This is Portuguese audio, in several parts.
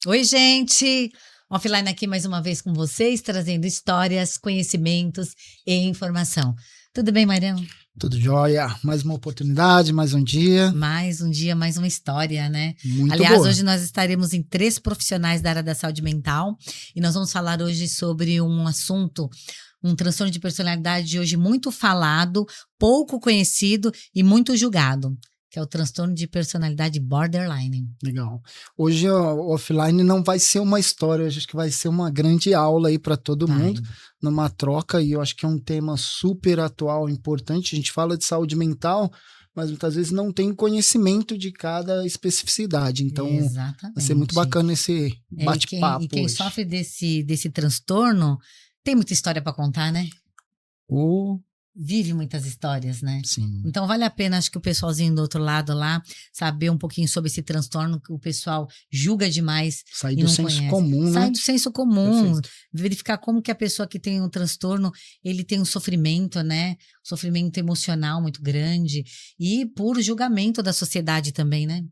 Oi, gente! Offline aqui mais uma vez com vocês, trazendo histórias, conhecimentos e informação. Tudo bem, Marião? Tudo jóia. Mais uma oportunidade, mais um dia. Mais um dia, mais uma história, né? Muito Aliás, boa. hoje nós estaremos em 3 profissionais da área da saúde mental e nós vamos falar hoje sobre um assunto, um transtorno de personalidade hoje muito falado, pouco conhecido e muito julgado, que é o transtorno de personalidade borderline. Legal. Hoje o offline não vai ser uma história, acho que vai ser uma grande aula aí para todo mundo, numa troca, e eu acho que é um tema super atual, importante. A gente fala de saúde mental, mas muitas vezes não tem conhecimento de cada especificidade. Então, Exatamente. vai ser muito bacana esse bate-papo. E quem hoje. sofre desse transtorno tem muita história para contar, né? Vive muitas histórias, né? Sim. Então vale a pena, acho que o pessoalzinho do outro lado lá, saber um pouquinho sobre esse transtorno que o pessoal julga demais. Sair e do não senso conhece. comum, né? Sai do senso comum, Perfeito. verificar como que a pessoa que tem um transtorno, ele tem um sofrimento, né? Sofrimento emocional muito grande e por julgamento da sociedade também, né?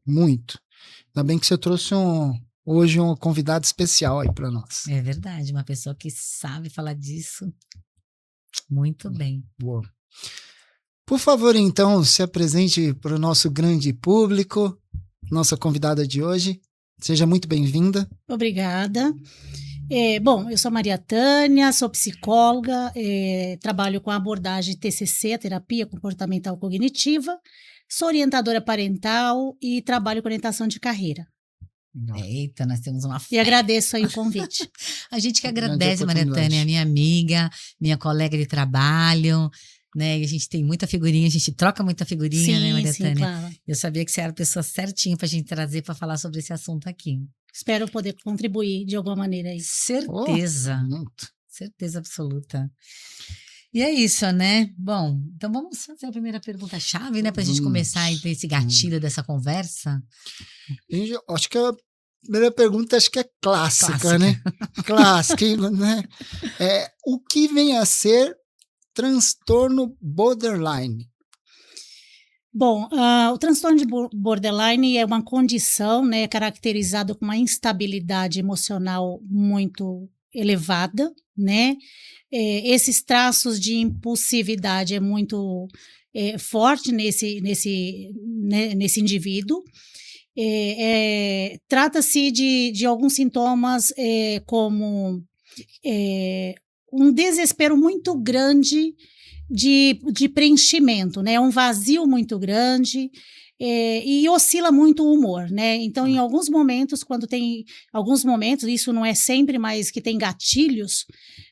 Muito. Ainda bem que você trouxe hoje um convidado especial aí para nós. É verdade, uma pessoa que sabe falar disso muito bem. Boa. Por favor, então, se apresente para o nosso grande público, nossa convidada de hoje. Seja muito bem-vinda. Obrigada. Bom, eu sou Maria Tânia, sou psicóloga, trabalho com a abordagem TCC, a terapia comportamental cognitiva, sou orientadora parental e trabalho com orientação de carreira. Eita, nós temos uma E agradeço aí o convite. A gente que Grande agradece, Maria oportunidade. Tânia, minha amiga, minha colega de trabalho, né? E a gente tem muita figurinha, a gente troca muita figurinha, né, Maria Sim, Tânia? claro. Eu sabia que você era a pessoa certinha pra gente trazer pra falar sobre esse assunto aqui. Espero poder contribuir de alguma maneira aí. Certeza, Muito. certeza absoluta. E é isso, né? Bom, então vamos fazer a primeira pergunta-chave, né? Pra gente Vamos. começar a ter esse gatilho dessa conversa. Acho que a primeira pergunta acho que é clássica, Clássica. né? Clássica, né? O que vem a ser transtorno borderline? Bom, o transtorno de borderline é uma condição, né, caracterizada com uma instabilidade emocional muito elevada, né? Esses traços de impulsividade é muito forte nesse indivíduo. Trata-se de alguns sintomas como um desespero muito grande de preenchimento, né? Um vazio muito grande e oscila muito o humor, né? Então, em alguns momentos, isso não é sempre, mas que tem gatilhos,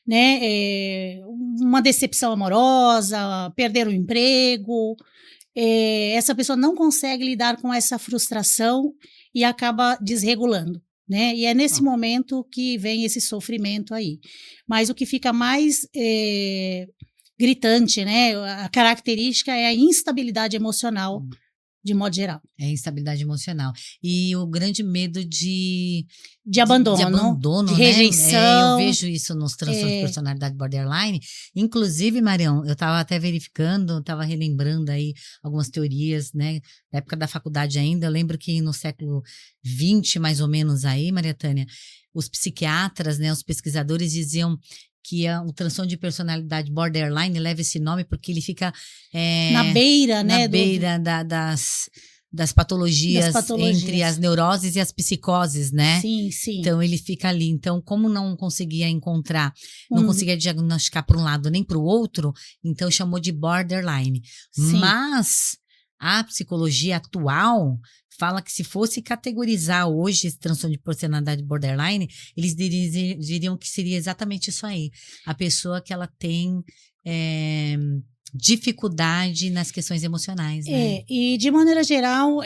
né? Uma decepção amorosa, perder o emprego, essa pessoa não consegue lidar com essa frustração e acaba desregulando, né? E é nesse momento que vem esse sofrimento aí. Mas o que fica mais gritante, né? A característica é a instabilidade emocional, de modo geral. É instabilidade emocional. E o grande medo de abandono, de né? rejeição. Eu vejo isso nos transtornos de personalidade borderline. Inclusive, Marião, eu estava até verificando, estava relembrando aí algumas teorias, né? Da época da faculdade ainda. Eu lembro que no século XX, mais ou menos aí, Maria Tânia, os psiquiatras, né? Os pesquisadores diziam que o transtorno de personalidade borderline leva esse nome porque ele fica na beira, na né? beira das patologias entre as neuroses e as psicoses, né? Sim, sim. Então ele fica ali. Então, como não conseguia encontrar, não conseguia diagnosticar para um lado nem para o outro, então chamou de borderline. Sim. Mas a psicologia atual fala que se fosse categorizar hoje esse transtorno de personalidade borderline, eles diriam que seria exatamente isso aí. A pessoa que ela tem dificuldade nas questões emocionais, né? E de maneira geral,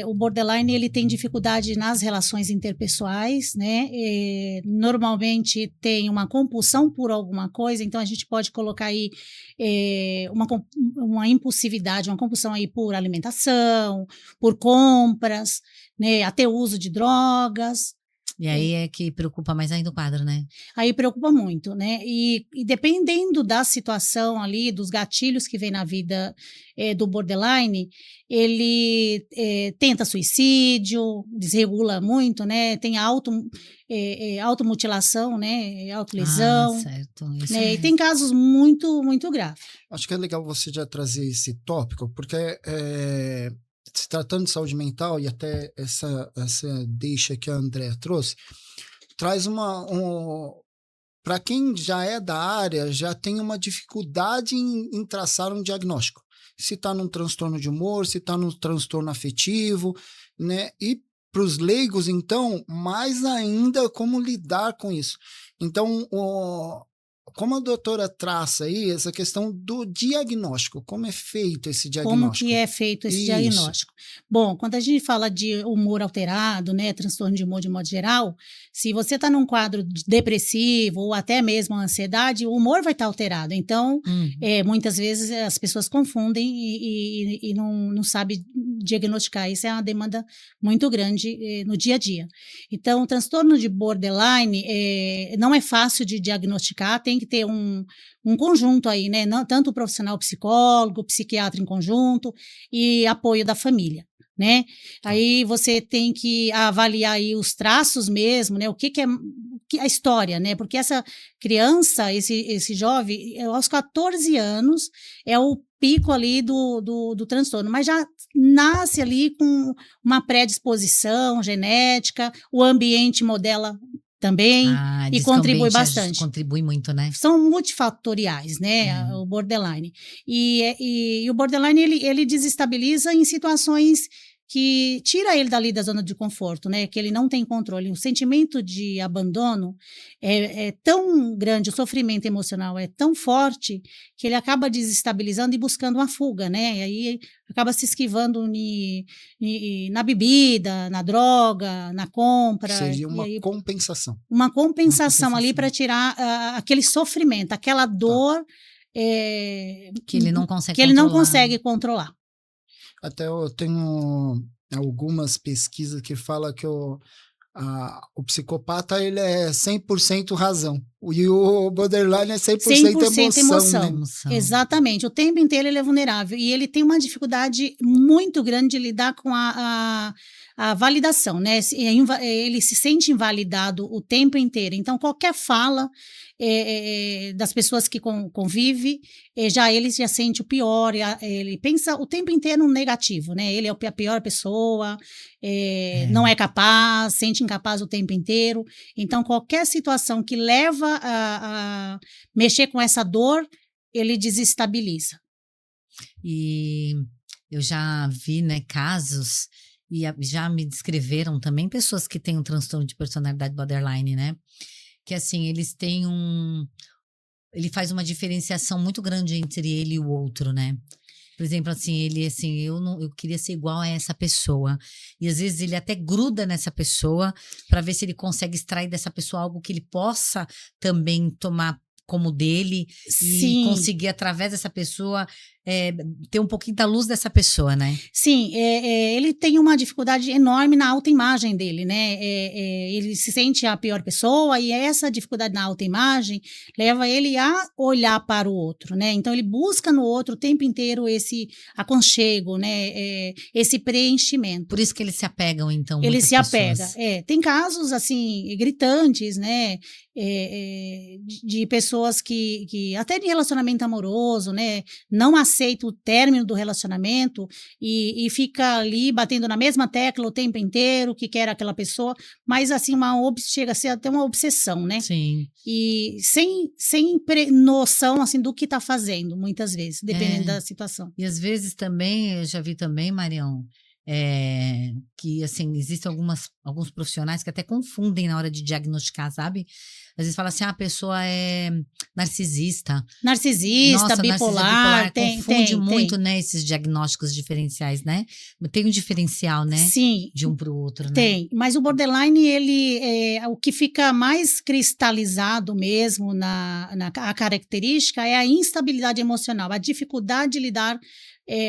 o borderline ele tem dificuldade nas relações interpessoais, né? Normalmente tem uma compulsão por alguma coisa, então a gente pode colocar aí uma impulsividade, uma compulsão aí por alimentação, por compras, né? Até o uso de drogas. E aí é que preocupa mais ainda o quadro, né? Aí preocupa muito, né? E dependendo da situação ali, dos gatilhos que vem na vida do borderline, ele tenta suicídio, desregula muito, né? Tem automutilação, né? Autolesão, certo. Isso né? E mesmo. tem casos muito, muito graves. Acho que é legal você já trazer esse tópico, porque se tratando de saúde mental, e até essa deixa que a Andrea trouxe, traz para quem já é da área, já tem uma dificuldade em traçar um diagnóstico. Se está num transtorno de humor, se está num transtorno afetivo, né? E para os leigos, então, mais ainda como lidar com isso. Então, como a doutora traça aí essa questão do diagnóstico, como é feito esse diagnóstico? Como que é feito esse diagnóstico? Bom, quando a gente fala de humor alterado, né, transtorno de humor de modo geral, se você está num quadro depressivo ou até mesmo ansiedade, o humor vai estar alterado. Então, muitas vezes as pessoas confundem e não sabem diagnosticar. Isso é uma demanda muito grande no dia a dia. Então, o transtorno de borderline não é fácil de diagnosticar, tem que ter um conjunto aí, né? Tanto o profissional psicólogo, psiquiatra em conjunto e apoio da família, né? Aí você tem que avaliar aí os traços mesmo, né? O que é a história, né? Porque essa criança, esse jovem, aos 14 anos, é o pico ali do transtorno, mas já nasce ali com uma predisposição genética, o ambiente modela também, e contribui bastante. Contribui muito, né? São multifatoriais, né, o borderline. E o borderline, ele desestabiliza em situações que tira ele dali da zona de conforto, né, que ele não tem controle. O sentimento de abandono é tão grande, o sofrimento emocional é tão forte, que ele acaba desestabilizando e buscando uma fuga, né, e aí acaba se esquivando na bebida, na droga, na compra. Seria uma compensação. Uma compensação ali para tirar aquele sofrimento, aquela dor que ele não consegue ele não consegue controlar. Até eu tenho algumas pesquisas que falam que o psicopata ele é 100% razão e o borderline é 100% emoção. Né? Exatamente, o tempo inteiro ele é vulnerável e ele tem uma dificuldade muito grande de lidar com a validação, né? Ele se sente invalidado o tempo inteiro, então qualquer fala das pessoas que convive, ele já sente o pior, ele pensa o tempo inteiro no negativo, né? Ele é a pior pessoa, não é capaz, sente incapaz o tempo inteiro. Então, qualquer situação que leva a mexer com essa dor, ele desestabiliza. E eu já vi, né, casos, e já me descreveram também pessoas que têm um transtorno de personalidade borderline, né? Que assim, eles têm ele faz uma diferenciação muito grande entre ele e o outro, né? Por exemplo, assim, ele assim, eu queria ser igual a essa pessoa. E às vezes ele até gruda nessa pessoa para ver se ele consegue extrair dessa pessoa algo que ele possa também tomar como dele. Sim. E conseguir através dessa pessoa ter um pouquinho da luz dessa pessoa, né? Sim, ele tem uma dificuldade enorme na autoimagem dele, né? Ele se sente a pior pessoa e essa dificuldade na autoimagem leva ele a olhar para o outro, né? Então ele busca no outro o tempo inteiro esse aconchego, né? Esse preenchimento. Por isso que eles se apegam, então, ele se apega. Tem casos, assim, gritantes, né? De pessoas que até de relacionamento amoroso, né? Não aceita o término do relacionamento e fica ali batendo na mesma tecla o tempo inteiro, que quer aquela pessoa, mas assim, chega a ser até uma obsessão, né? Sim. E sem noção, assim, do que está fazendo, muitas vezes, dependendo da situação. E às vezes também, eu já vi também, Marião, que assim, existem alguns profissionais que até confundem na hora de diagnosticar, sabe? Às vezes fala assim, a pessoa é narcisista. Nossa, bipolar. Confunde muito, né, esses diagnósticos diferenciais, né? Tem um diferencial, né? Sim. De um para o outro, né? Tem, mas o borderline, ele o que fica mais cristalizado mesmo a característica é a instabilidade emocional, a dificuldade de lidar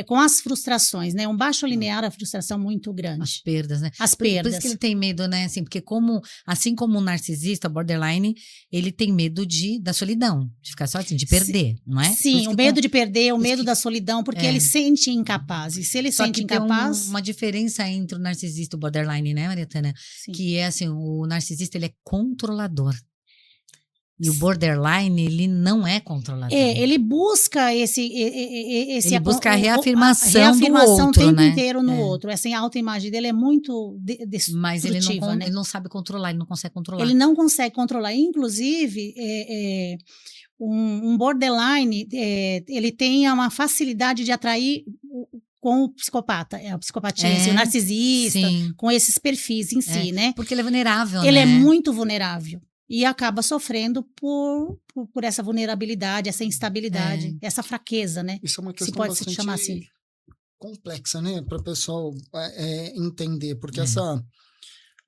com as frustrações, né? Um baixo linear, a frustração muito grande. As perdas, né? As Por perdas. isso que ele tem medo, né? Assim, porque assim como o narcisista, o borderline, ele tem medo da solidão, de ficar sozinho, de perder, não é? Sim, o medo de perder, o medo da solidão, porque ele É. sente incapaz. E se ele Só sente que incapaz... tem uma diferença entre o narcisista e o borderline, né, Marietana? Sim. Que é assim, o narcisista, ele é controlador. E o borderline, ele não é controlador. Ele busca Ele busca a reafirmação do o outro, tempo né? inteiro no outro. Essa autoimagem dele é muito destrutiva, Mas ele né? não sabe controlar, ele não consegue controlar. Ele não consegue controlar. Inclusive, um borderline, ele tem uma facilidade de atrair com o psicopata, a psicopatia, o narcisista, sim, com esses perfis em si, né? Porque ele é vulnerável, ele né? é muito vulnerável. E acaba sofrendo por essa vulnerabilidade, essa instabilidade, essa fraqueza, né? Isso é uma questão se pode bastante se chamar assim. complexa, né? Para o pessoal entender, porque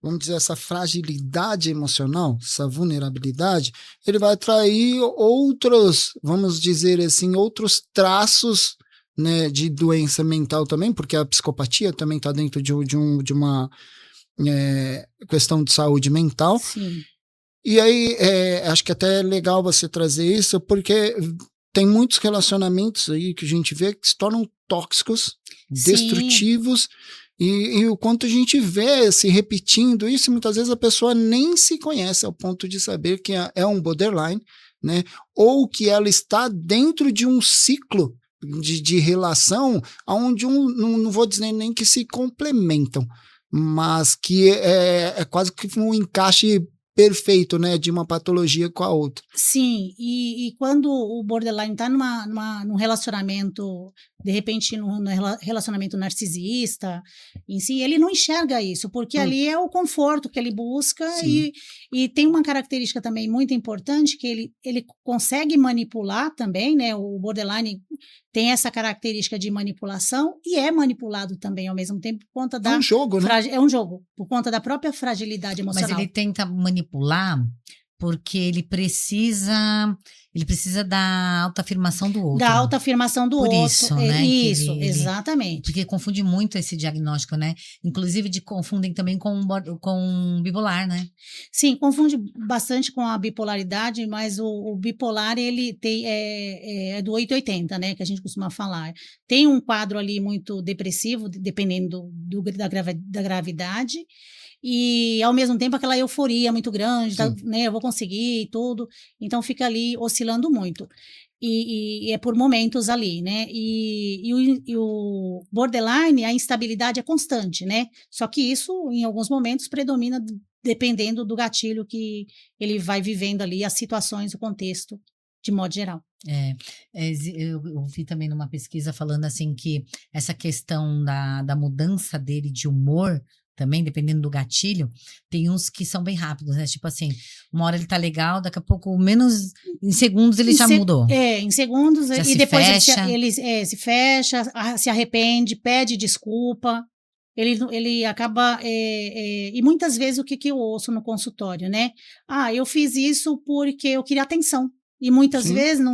vamos dizer, essa fragilidade emocional, essa vulnerabilidade, ele vai atrair outros, vamos dizer assim, outros traços, né, de doença mental também, porque a psicopatia também está dentro de uma questão de saúde mental. Sim. E aí, acho que até é legal você trazer isso, porque tem muitos relacionamentos aí que a gente vê que se tornam tóxicos, sim, destrutivos, e o quanto a gente vê se repetindo isso, muitas vezes a pessoa nem se conhece ao ponto de saber que é um borderline, né? Ou que ela está dentro de um ciclo de relação onde não vou dizer nem que se complementam, mas que é quase que um encaixe perfeito, né, de uma patologia com a outra. Sim, e quando o borderline está num relacionamento, de repente num relacionamento narcisista, em si, ele não enxerga isso, porque ali é o conforto que ele busca, e tem uma característica também muito importante, que ele consegue manipular também, né, o borderline tem essa característica de manipulação e é manipulado também ao mesmo tempo por conta da... É um jogo, né? É um jogo, por conta da própria fragilidade emocional. Mas ele tenta manipular porque ele precisa da autoafirmação do outro. Da autoafirmação do outro. Por isso, né? Isso, exatamente. Porque confunde muito esse diagnóstico, né? Inclusive confundem também com bipolar, né? Sim, confunde bastante com a bipolaridade, mas o bipolar, ele é do 880, né? Que a gente costuma falar. Tem um quadro ali muito depressivo, dependendo da gravidade, e ao mesmo tempo aquela euforia muito grande, né, eu vou conseguir e tudo, então fica ali oscilando muito, e é por momentos ali, né, e o borderline, a instabilidade é constante, né, só que isso em alguns momentos predomina dependendo do gatilho que ele vai vivendo ali, as situações, o contexto, de modo geral. Eu vi também numa pesquisa falando assim que essa questão da mudança dele de humor também, dependendo do gatilho, tem uns que são bem rápidos, né? Tipo assim, uma hora ele tá legal, daqui a pouco, menos em segundos ele já mudou. Em segundos, já e se depois fecha. ele se fecha, se arrepende, pede desculpa, ele acaba, e muitas vezes o que eu ouço no consultório, né? Eu fiz isso porque eu queria atenção. E muitas vezes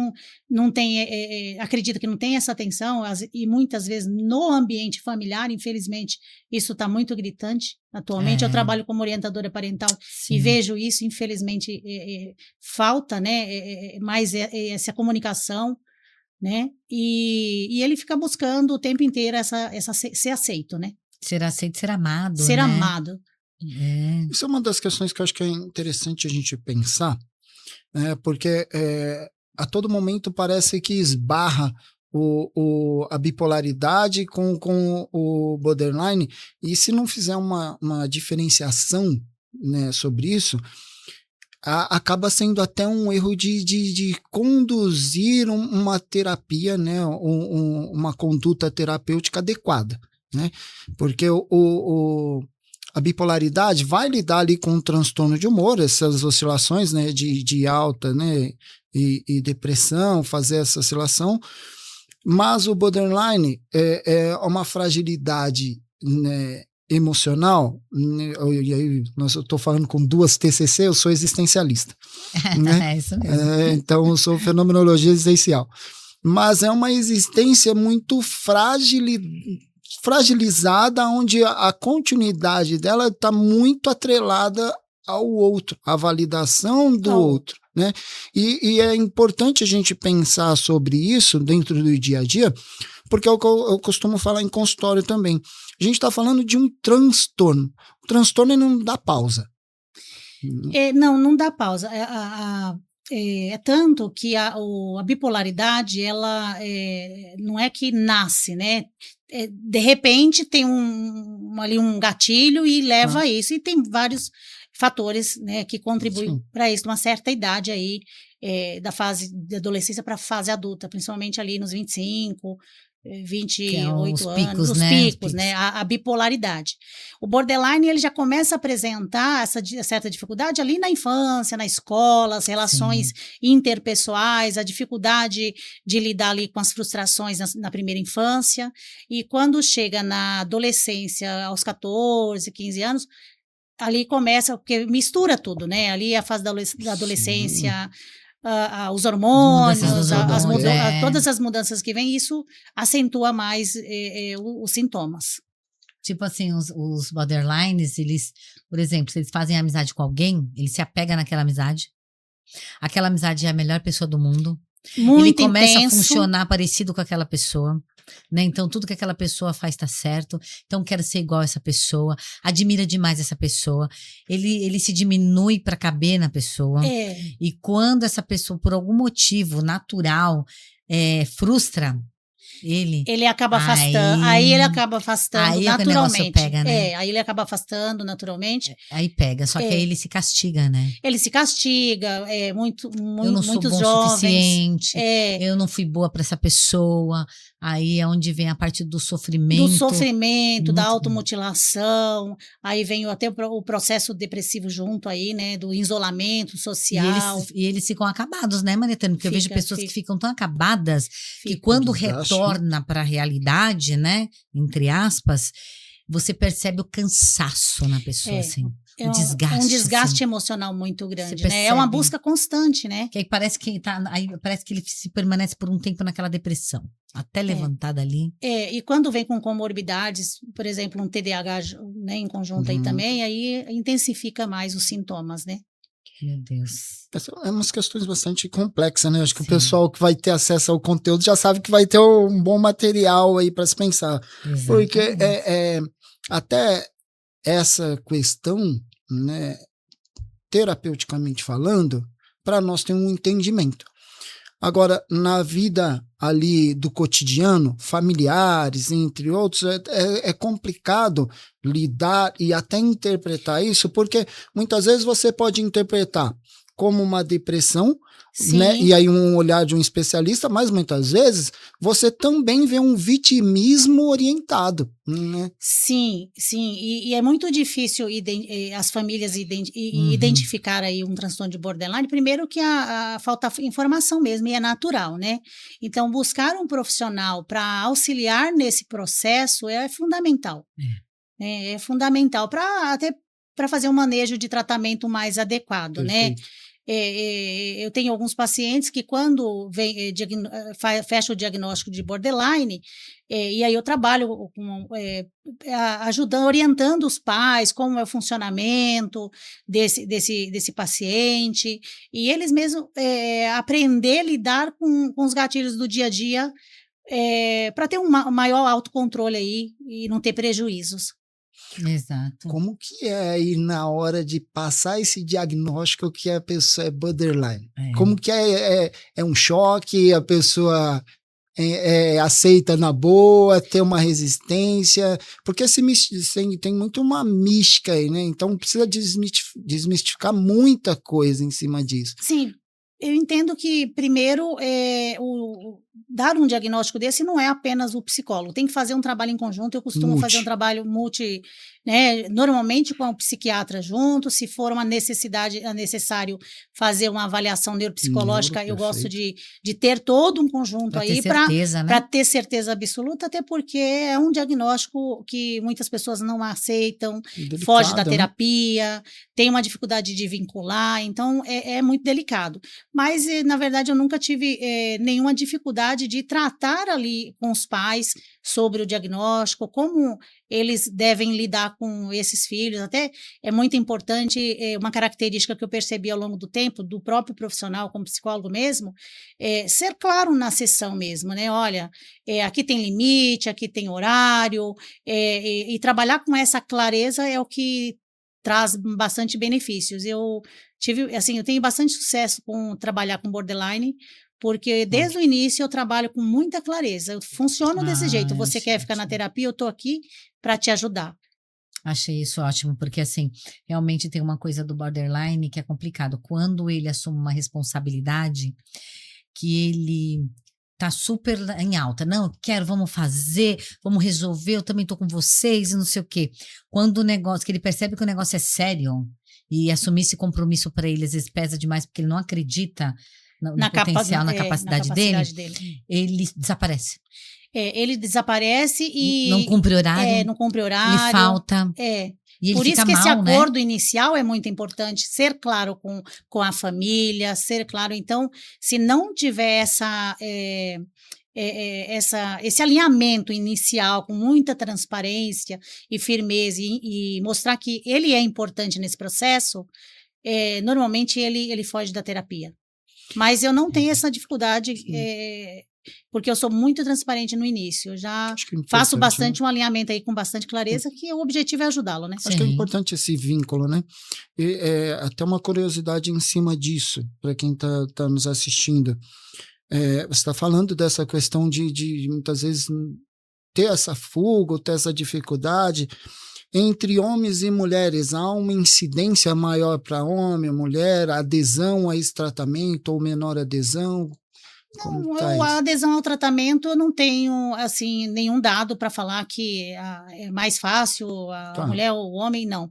não tem, acredita que não tem essa atenção, e muitas vezes no ambiente familiar, infelizmente, isso está muito gritante atualmente. Eu trabalho como orientadora parental e vejo isso, infelizmente, falta, né, mais essa comunicação, né, e ele fica buscando o tempo inteiro ser aceito, né? Ser aceito, ser amado, Ser né? amado. Isso é uma das questões que eu acho que é interessante a gente pensar, porque a todo momento parece que esbarra a bipolaridade com o borderline, e se não fizer uma diferenciação, né, sobre isso, acaba sendo até um erro de conduzir uma terapia, né, uma conduta terapêutica adequada, né, porque a bipolaridade vai lidar ali com o transtorno de humor, essas oscilações, né, de alta, né, e depressão, fazer essa oscilação, mas o borderline é uma fragilidade, né, emocional, né, e aí eu estou falando com 2 TCC, eu sou existencialista. Né? É isso mesmo. Então eu sou fenomenologia existencial. mas é uma existência muito fragilizada, onde a continuidade dela está muito atrelada ao outro, à validação do outro, né? E é importante a gente pensar sobre isso dentro do dia a dia, porque é o que eu costumo falar em consultório também. A gente está falando de um transtorno. O transtorno não dá pausa. Não dá pausa. É tanto que a bipolaridade, ela não é que nasce, né? De repente tem ali um gatilho e leva a isso, e tem vários fatores, né, que contribuem para isso, numa certa idade aí, da fase da adolescência para a fase adulta, principalmente ali nos 25, 28 anos, os picos, né? A bipolaridade. O borderline, ele já começa a apresentar essa certa dificuldade ali na infância, na escola, as relações interpessoais, a dificuldade de lidar ali com as frustrações na primeira infância, e quando chega na adolescência, aos 14, 15 anos, ali começa, porque mistura tudo, né? Ali a fase da adolescência, os hormônios, todas as mudanças que vêm, isso acentua mais os sintomas. Tipo assim, os borderlines, eles, por exemplo, se eles fazem amizade com alguém, ele se apega naquela amizade. Aquela amizade é a melhor pessoa do mundo. Muito ele começa intenso. a funcionar parecido com aquela pessoa, né? Então tudo que aquela pessoa faz tá certo. Então quero ser igual a essa pessoa. Admira demais essa pessoa. Ele se diminui para caber na pessoa. E quando essa pessoa, por algum motivo natural, frustra ele acaba afastando. Aí ele acaba afastando naturalmente. Pega, né? Aí ele acaba afastando naturalmente. Aí pega, só que aí ele se castiga, né? Ele se castiga, muitos eu não sou bom jovens. Suficiente, eu não fui boa para essa pessoa. Aí é onde vem a parte do sofrimento. Do sofrimento, da automutilação. Aí vem até o processo depressivo junto aí, né? Do isolamento social. E eles ficam acabados, né, Marietano? Porque eu vejo pessoas que ficam tão acabadas que quando retorna para a realidade, né? Entre aspas, você percebe o cansaço na pessoa, assim. O desgaste. Um desgaste assim, emocional muito grande, né? É uma busca constante, né? Que aí parece que ele se permanece por um tempo naquela depressão, até levantar dali. E quando vem com comorbidades, por exemplo, um TDAH, né, em conjunto aí também, aí intensifica mais os sintomas, né? Meu Deus. É umas questões bastante complexas, né? Acho que o pessoal que vai ter acesso ao conteúdo já sabe que vai ter um bom material aí para se pensar. Exatamente. Porque até essa questão, né, terapeuticamente falando, para nós tem um entendimento. Agora, na vida ali do cotidiano, familiares, entre outros, é complicado lidar e até interpretar isso, porque muitas vezes você pode interpretar como uma depressão, né? E aí um olhar de um especialista, mas muitas vezes você também vê um vitimismo orientado, né? Sim. E é muito difícil as famílias identificar aí um transtorno de borderline. Primeiro que falta informação mesmo, e é natural, né? Então, buscar um profissional para auxiliar nesse processo é fundamental. É fundamental até para fazer um manejo de tratamento mais adequado, né? Eu tenho alguns pacientes que quando fecha o diagnóstico de borderline, e aí eu trabalho ajudando, orientando os pais, como é o funcionamento desse paciente, e eles mesmos aprender a lidar com os gatilhos do dia a dia, para ter um maior autocontrole aí e não ter prejuízos. Exato. Como que é aí na hora de passar esse diagnóstico que a pessoa é borderline? Como que é um choque, a pessoa aceita na boa, tem uma resistência? Porque tem muito uma mística aí, né? Então precisa desmistificar muita coisa em cima disso. Sim. Eu entendo que, primeiro, dar um diagnóstico desse não é apenas o psicólogo, tem que fazer um trabalho em conjunto. Eu costumo fazer um trabalho né, normalmente com o psiquiatra junto. Se for uma necessidade, é necessário fazer uma avaliação neuropsicológica, eu gosto de ter todo um conjunto aí para ter certeza absoluta, até porque é um diagnóstico que muitas pessoas não aceitam, delicado, foge da terapia, tem uma dificuldade de vincular, então é muito delicado. mas na verdade eu nunca tive nenhuma dificuldade de tratar ali com os pais sobre o diagnóstico, como eles devem lidar com esses filhos. Até é muito importante, uma característica que eu percebi ao longo do tempo, do próprio profissional como psicólogo mesmo, ser claro na sessão mesmo, né? Olha, aqui tem limite, aqui tem horário, e trabalhar com essa clareza é o que traz bastante benefícios. Eu tenho bastante sucesso com trabalhar com borderline, porque desde o início eu trabalho com muita clareza. Eu funciono desse jeito. Você quer ficar na terapia? Eu estou aqui para te ajudar. Achei isso ótimo, porque assim, realmente tem uma coisa do borderline que é complicado. Quando ele assume uma responsabilidade que ele tá super em alta, não, vamos fazer, vamos resolver, eu também tô com vocês e não sei o quê. Quando o negócio, que ele percebe que o negócio é sério e assumir esse compromisso para ele às vezes pesa demais porque ele não acredita no potencial, na capacidade dele, ele desaparece. Ele desaparece e não cumpre horário. Não cumpre horário. Ele falta. E ele por isso que mal, esse acordo inicial é muito importante, ser claro com a família, ser claro. Então, se não tiver esse alinhamento inicial com muita transparência e firmeza e mostrar que ele é importante nesse processo, normalmente ele foge da terapia. Mas eu não tenho essa dificuldade, porque eu sou muito transparente no início. Eu já faço bastante um alinhamento aí com bastante clareza, que o objetivo é ajudá-lo, né? Acho que é importante esse vínculo, né? E, até uma curiosidade em cima disso, para quem tá nos assistindo. Você está falando dessa questão de muitas vezes ter essa fuga, ter essa dificuldade. Entre homens e mulheres, há uma incidência maior para homem, mulher, adesão a esse tratamento ou menor adesão? Não, a adesão ao tratamento eu não tenho assim nenhum dado para falar que é mais fácil a mulher ou o homem, não.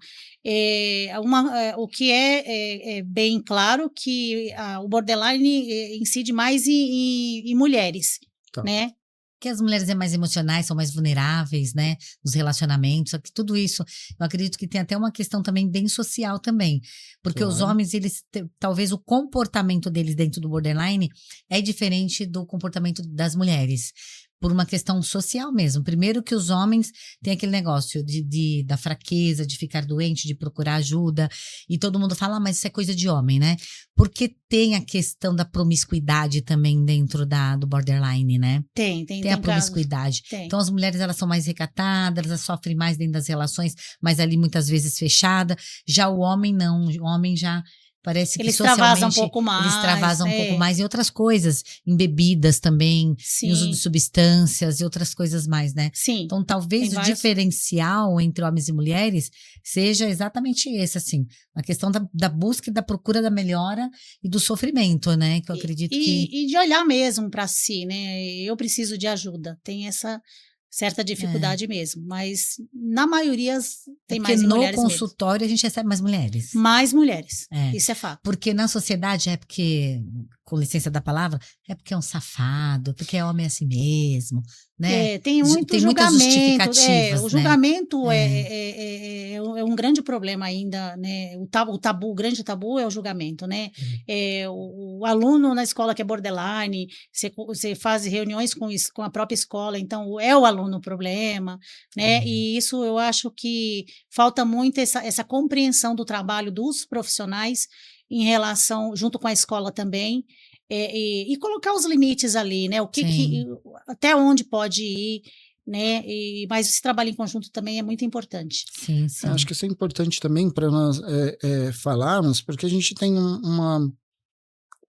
O que é bem claro que o borderline incide mais em mulheres, né? Que as mulheres são mais emocionais, são mais vulneráveis, né, nos relacionamentos, tudo isso, eu acredito que tem até uma questão também bem social também, porque os homens, eles, talvez o comportamento deles dentro do borderline é diferente do comportamento das mulheres, por uma questão social mesmo. Primeiro que os homens têm aquele negócio da fraqueza, de ficar doente, de procurar ajuda, e todo mundo fala, mas isso é coisa de homem, né? Porque tem a questão da promiscuidade também dentro do borderline, né? Tem a promiscuidade. Então as mulheres, elas são mais recatadas, elas sofrem mais dentro das relações, mas ali muitas vezes fechada. Já o homem não, o homem já parece que eles socialmente extravasam um pouco mais. Eles extravasam um pouco mais em outras coisas, em bebidas também, em uso de substâncias e outras coisas mais, né? Sim. Então talvez o diferencial entre homens e mulheres seja exatamente esse, assim, a questão da busca e da procura da melhora e do sofrimento, né? Que eu acredito e de olhar mesmo para si, né? Eu preciso de ajuda. Tem essa certa dificuldade mesmo, mas na maioria tem mais mulheres mesmo. No consultório a gente recebe mais mulheres. Mais mulheres, isso é fato. Porque na sociedade com licença da palavra, é porque é um safado, porque é homem assim mesmo, né? Tem muitas justificativas. O julgamento né? É um grande problema ainda, né? O grande tabu é o julgamento, né? O aluno na escola que é borderline, você faz reuniões com a própria escola, então é o aluno o problema, né? E isso eu acho que falta muito essa compreensão do trabalho dos profissionais em relação, junto com a escola também, e colocar os limites ali, né? Até onde pode ir, né? Mas esse trabalho em conjunto também é muito importante. Sim. Acho que isso é importante também para nós falarmos, porque a gente tem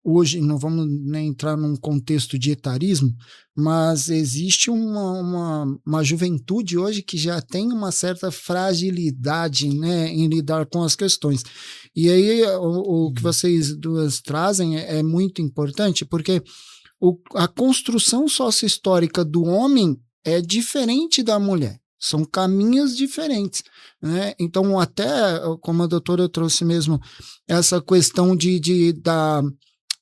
hoje, não vamos nem entrar num contexto de etarismo, mas existe uma juventude hoje que já tem uma certa fragilidade, né, em lidar com as questões. E aí o que vocês duas trazem é muito importante, porque a construção sócio-histórica do homem é diferente da mulher. São caminhos diferentes, né? Então, até como a doutora trouxe mesmo, essa questão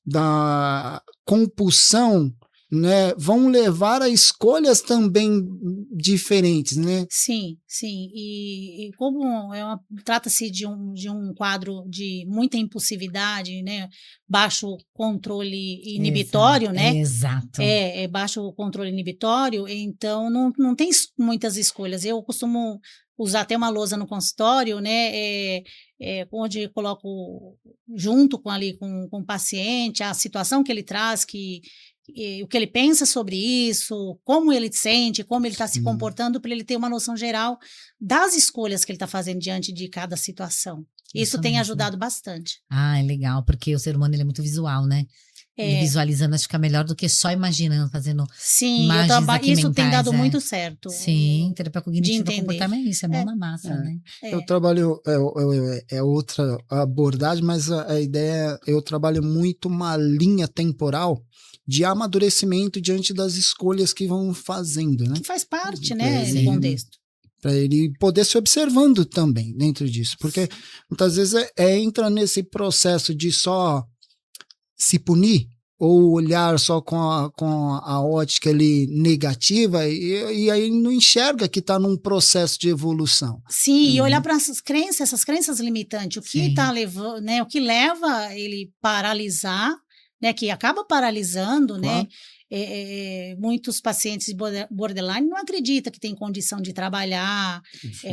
da compulsão né, vão levar a escolhas também diferentes, né? Sim, sim. E como trata-se de um quadro de muita impulsividade, né? Baixo controle inibitório, né? Exato. É baixo controle inibitório, então não tem muitas escolhas. Eu costumo usar até uma lousa no consultório, né? Onde eu coloco junto com o paciente a situação que ele traz, o que ele pensa sobre isso, como ele sente, como ele está se comportando, para ele ter uma noção geral das escolhas que ele está fazendo diante de cada situação. Isso tem mesmo. ajudado bastante. Ah, é legal, porque o ser humano ele é muito visual, né? Ele visualizando acho que fica melhor do que só imaginando, fazendo imagens aqui isso mentais, tem dado muito certo. Sim, terapia cognitiva comportamental, isso é mão na massa, né? Eu trabalho, outra abordagem, mas a ideia, eu trabalho muito uma linha temporal de amadurecimento diante das escolhas que vão fazendo, né? Que faz parte, né, do contexto. Para ele poder se observando também dentro disso, porque muitas vezes entra nesse processo de só se punir ou olhar só com a ótica ali negativa e aí não enxerga que está num processo de evolução. Sim, e olhar para essas crenças limitantes, o que está levando, né, o que leva ele paralisar, né, que acaba paralisando, claro, né? Muitos pacientes de borderline não acreditam que tem condição de trabalhar,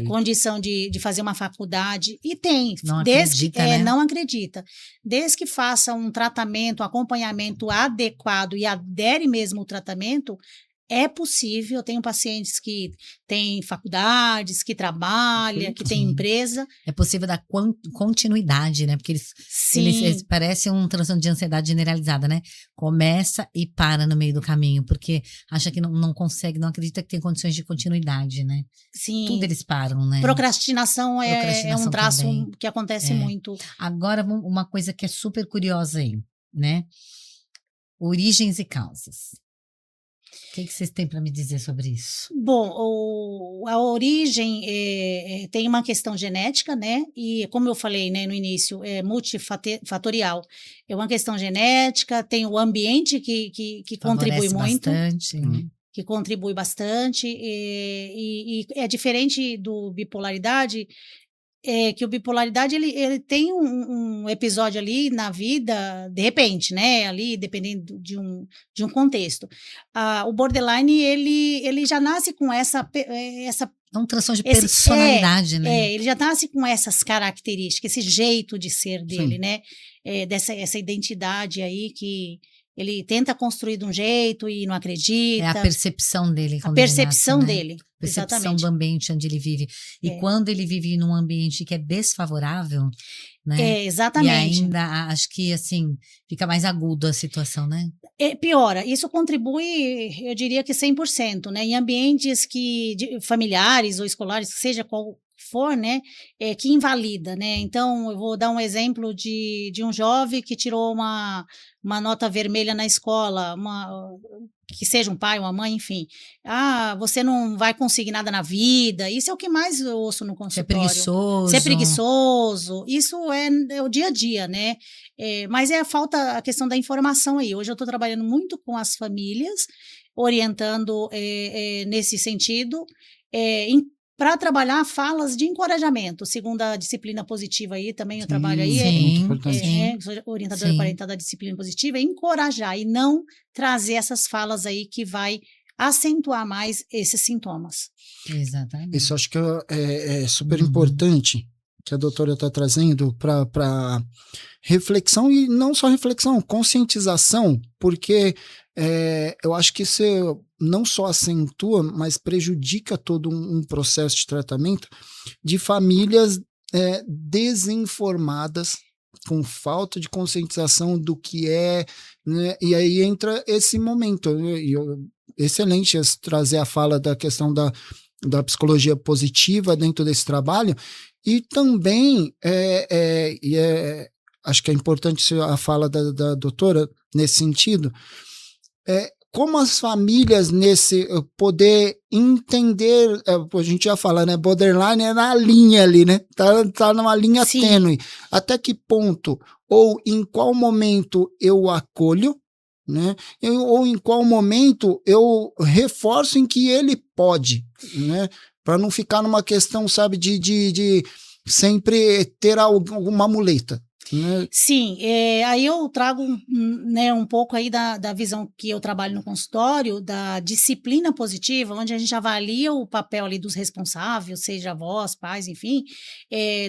condição de fazer uma faculdade, e tem, não acredita. Desde que faça um tratamento, um acompanhamento adequado e adere mesmo ao tratamento, é possível. Eu tenho pacientes que têm faculdades, que trabalham, que têm empresa. É possível dar continuidade, né? Porque eles parecem um transtorno de ansiedade generalizada, né? Começa e para no meio do caminho, porque acha que não consegue, não acredita que tem condições de continuidade, né? Sim. Tudo eles param, né? Procrastinação é um traço também que acontece muito. Agora, uma coisa que é super curiosa aí, né? Origens e causas. O que vocês têm para me dizer sobre isso? Bom, a origem tem uma questão genética, né? E como eu falei, né, no início, é multifatorial. É uma questão genética, tem o ambiente que contribui muito. Bastante. Que contribui bastante. E é diferente do bipolaridade. Que o bipolaridade ele tem um episódio ali na vida, de repente, né? Ali, dependendo de um contexto. O borderline, ele já nasce com essa é um transtorno de personalidade, né? Ele já nasce com essas características, esse jeito de ser dele, sim, né? Essa identidade aí que ele tenta construir de um jeito e não acredita. É a percepção dele. A percepção nasce, né? dele. Percepção exatamente. Do ambiente onde ele vive. E quando ele vive num ambiente que é desfavorável, né? Exatamente. E ainda, acho que, assim, fica mais agudo a situação, né? Piora. Isso contribui, eu diria que 100%, né? Em ambientes familiares ou escolares, seja qual for, né, que invalida, né? Então, eu vou dar um exemplo de um jovem que tirou uma nota vermelha na escola, que seja um pai, uma mãe, enfim. Você não vai conseguir nada na vida. Isso é o que mais eu ouço no consultório. Você é preguiçoso. Isso é o dia a dia, né? Mas a questão da informação aí. Hoje eu estou trabalhando muito com as famílias, orientando nesse sentido, para trabalhar falas de encorajamento, segundo a disciplina positiva aí, também eu trabalho aí, sou orientadora parental da disciplina positiva, encorajar e não trazer essas falas aí que vai acentuar mais esses sintomas. Exatamente. Isso acho que é super importante que a doutora está trazendo para reflexão, e não só reflexão, conscientização, porque eu acho que isso não só acentua, mas prejudica todo um processo de tratamento de famílias desinformadas, com falta de conscientização do que é, né? E aí entra esse momento, excelente trazer a fala da questão da psicologia positiva dentro desse trabalho, e também acho que é importante a fala da doutora nesse sentido, como as famílias poder entender, a gente já fala, né, borderline é na linha ali, né, tá numa linha tênue, até que ponto ou em qual momento eu acolho, né? Ou em qual momento eu reforço em que ele pode, né? Para não ficar numa questão, sabe, de sempre ter alguma muleta, né? Sim, aí eu trago né, um pouco aí da visão que eu trabalho no consultório, da disciplina positiva, onde a gente avalia o papel ali dos responsáveis, seja avós, pais, enfim,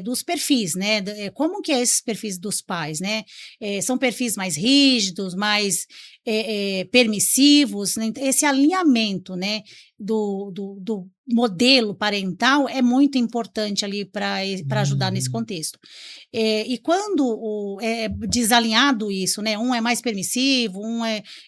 dos perfis, né? Como que é esses perfis dos pais, né? São perfis mais rígidos, mais permissivos, né? Esse alinhamento, né, do modelo parental é muito importante ali para ajudar nesse contexto. E quando é desalinhado isso, né? Um é mais permissivo,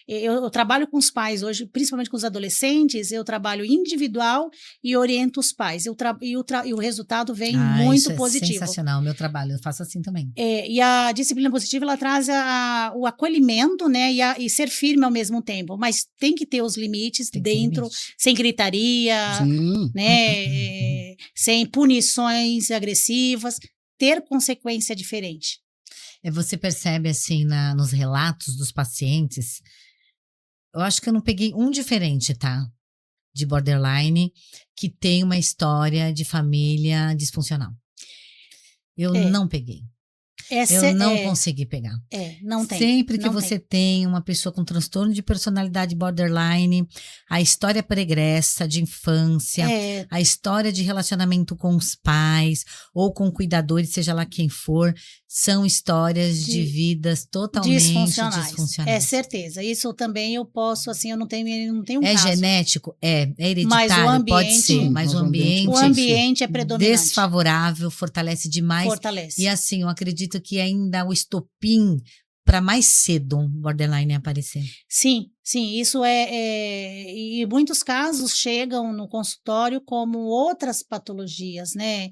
eu trabalho com os pais hoje, principalmente com os adolescentes, eu trabalho individual e oriento os pais. E o resultado vem muito isso positivo. Sensacional, o meu trabalho, eu faço assim também. E a disciplina positiva, ela traz o acolhimento, né? E ser firme ao mesmo tempo, mas tem que ter os limites dentro, sem gritaria, né? Sem punições agressivas, ter consequência diferente. Você percebe, assim, nos relatos dos pacientes, eu acho que eu não peguei um diferente, tá? De borderline, que tem uma história de família disfuncional. Eu não peguei. Eu não consegui pegar. Não tem. Sempre que você tem uma pessoa com transtorno de personalidade borderline, a história pregressa de infância, a história de relacionamento com os pais ou com cuidadores, seja lá quem for, são histórias de vidas totalmente disfuncionais. É certeza. Isso também eu posso, assim, eu não tenho um caso. Genético? É hereditário? Mas o ambiente, pode ser, mas o ambiente é predominante. Desfavorável, fortalece demais. Fortalece. E assim, eu acredito que ainda o estopim para mais cedo um borderline aparecer. Sim, isso e muitos casos chegam no consultório como outras patologias, né?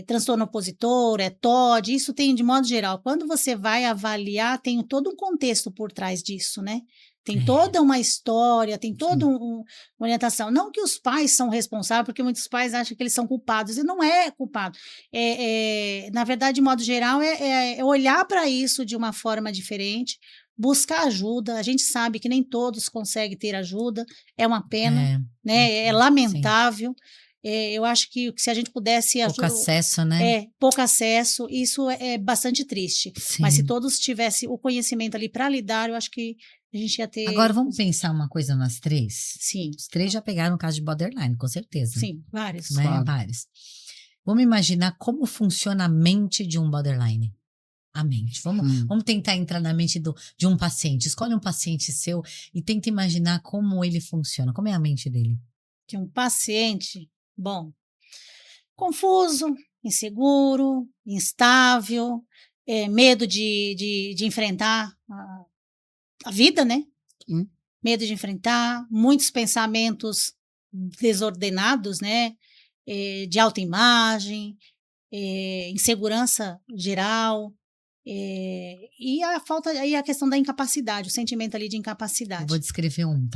Transtorno opositor, TOD, isso tem de modo geral. Quando você vai avaliar, tem todo um contexto por trás disso, né? Tem toda uma história, tem toda uma orientação. Não que os pais são responsáveis, porque muitos pais acham que eles são culpados, e não é culpado. Na verdade, de modo geral, é olhar para isso de uma forma diferente, buscar ajuda. A gente sabe que nem todos conseguem ter ajuda, é uma pena, né? É lamentável. Eu acho que se a gente pudesse... Pouco acesso, né? Pouco acesso, isso é bastante triste. Sim. Mas se todos tivessem o conhecimento ali para lidar, eu acho que a gente ia ter... Agora, vamos pensar uma coisa nós três? Sim. Os três já pegaram o caso de borderline, com certeza. Sim, vários. Né? Claro. Vários. Vamos imaginar como funciona a mente de um borderline. A mente. Vamos tentar entrar na mente de um paciente. Escolhe um paciente seu e tenta imaginar como ele funciona. Como é a mente dele? Que um paciente... Bom, confuso, inseguro, instável, medo de enfrentar a vida, né? Medo de enfrentar, muitos pensamentos desordenados, né? De autoimagem, insegurança geral, e a questão da incapacidade, o sentimento ali de incapacidade. Eu vou descrever um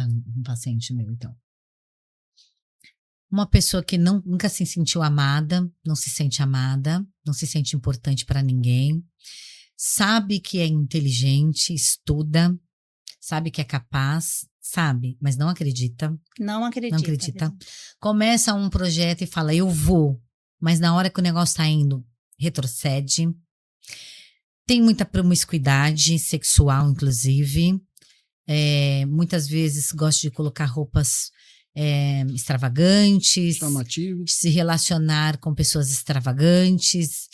paciente meu, então. Uma pessoa que nunca se sentiu amada, não se sente amada, não se sente importante para ninguém, sabe que é inteligente, estuda, sabe que é capaz, sabe, mas não acredita. Não acredita. Começa um projeto e fala, eu vou, mas na hora que o negócio tá indo, retrocede. Tem muita promiscuidade sexual, inclusive. Muitas vezes gosta de colocar roupas extravagantes, se relacionar com pessoas extravagantes,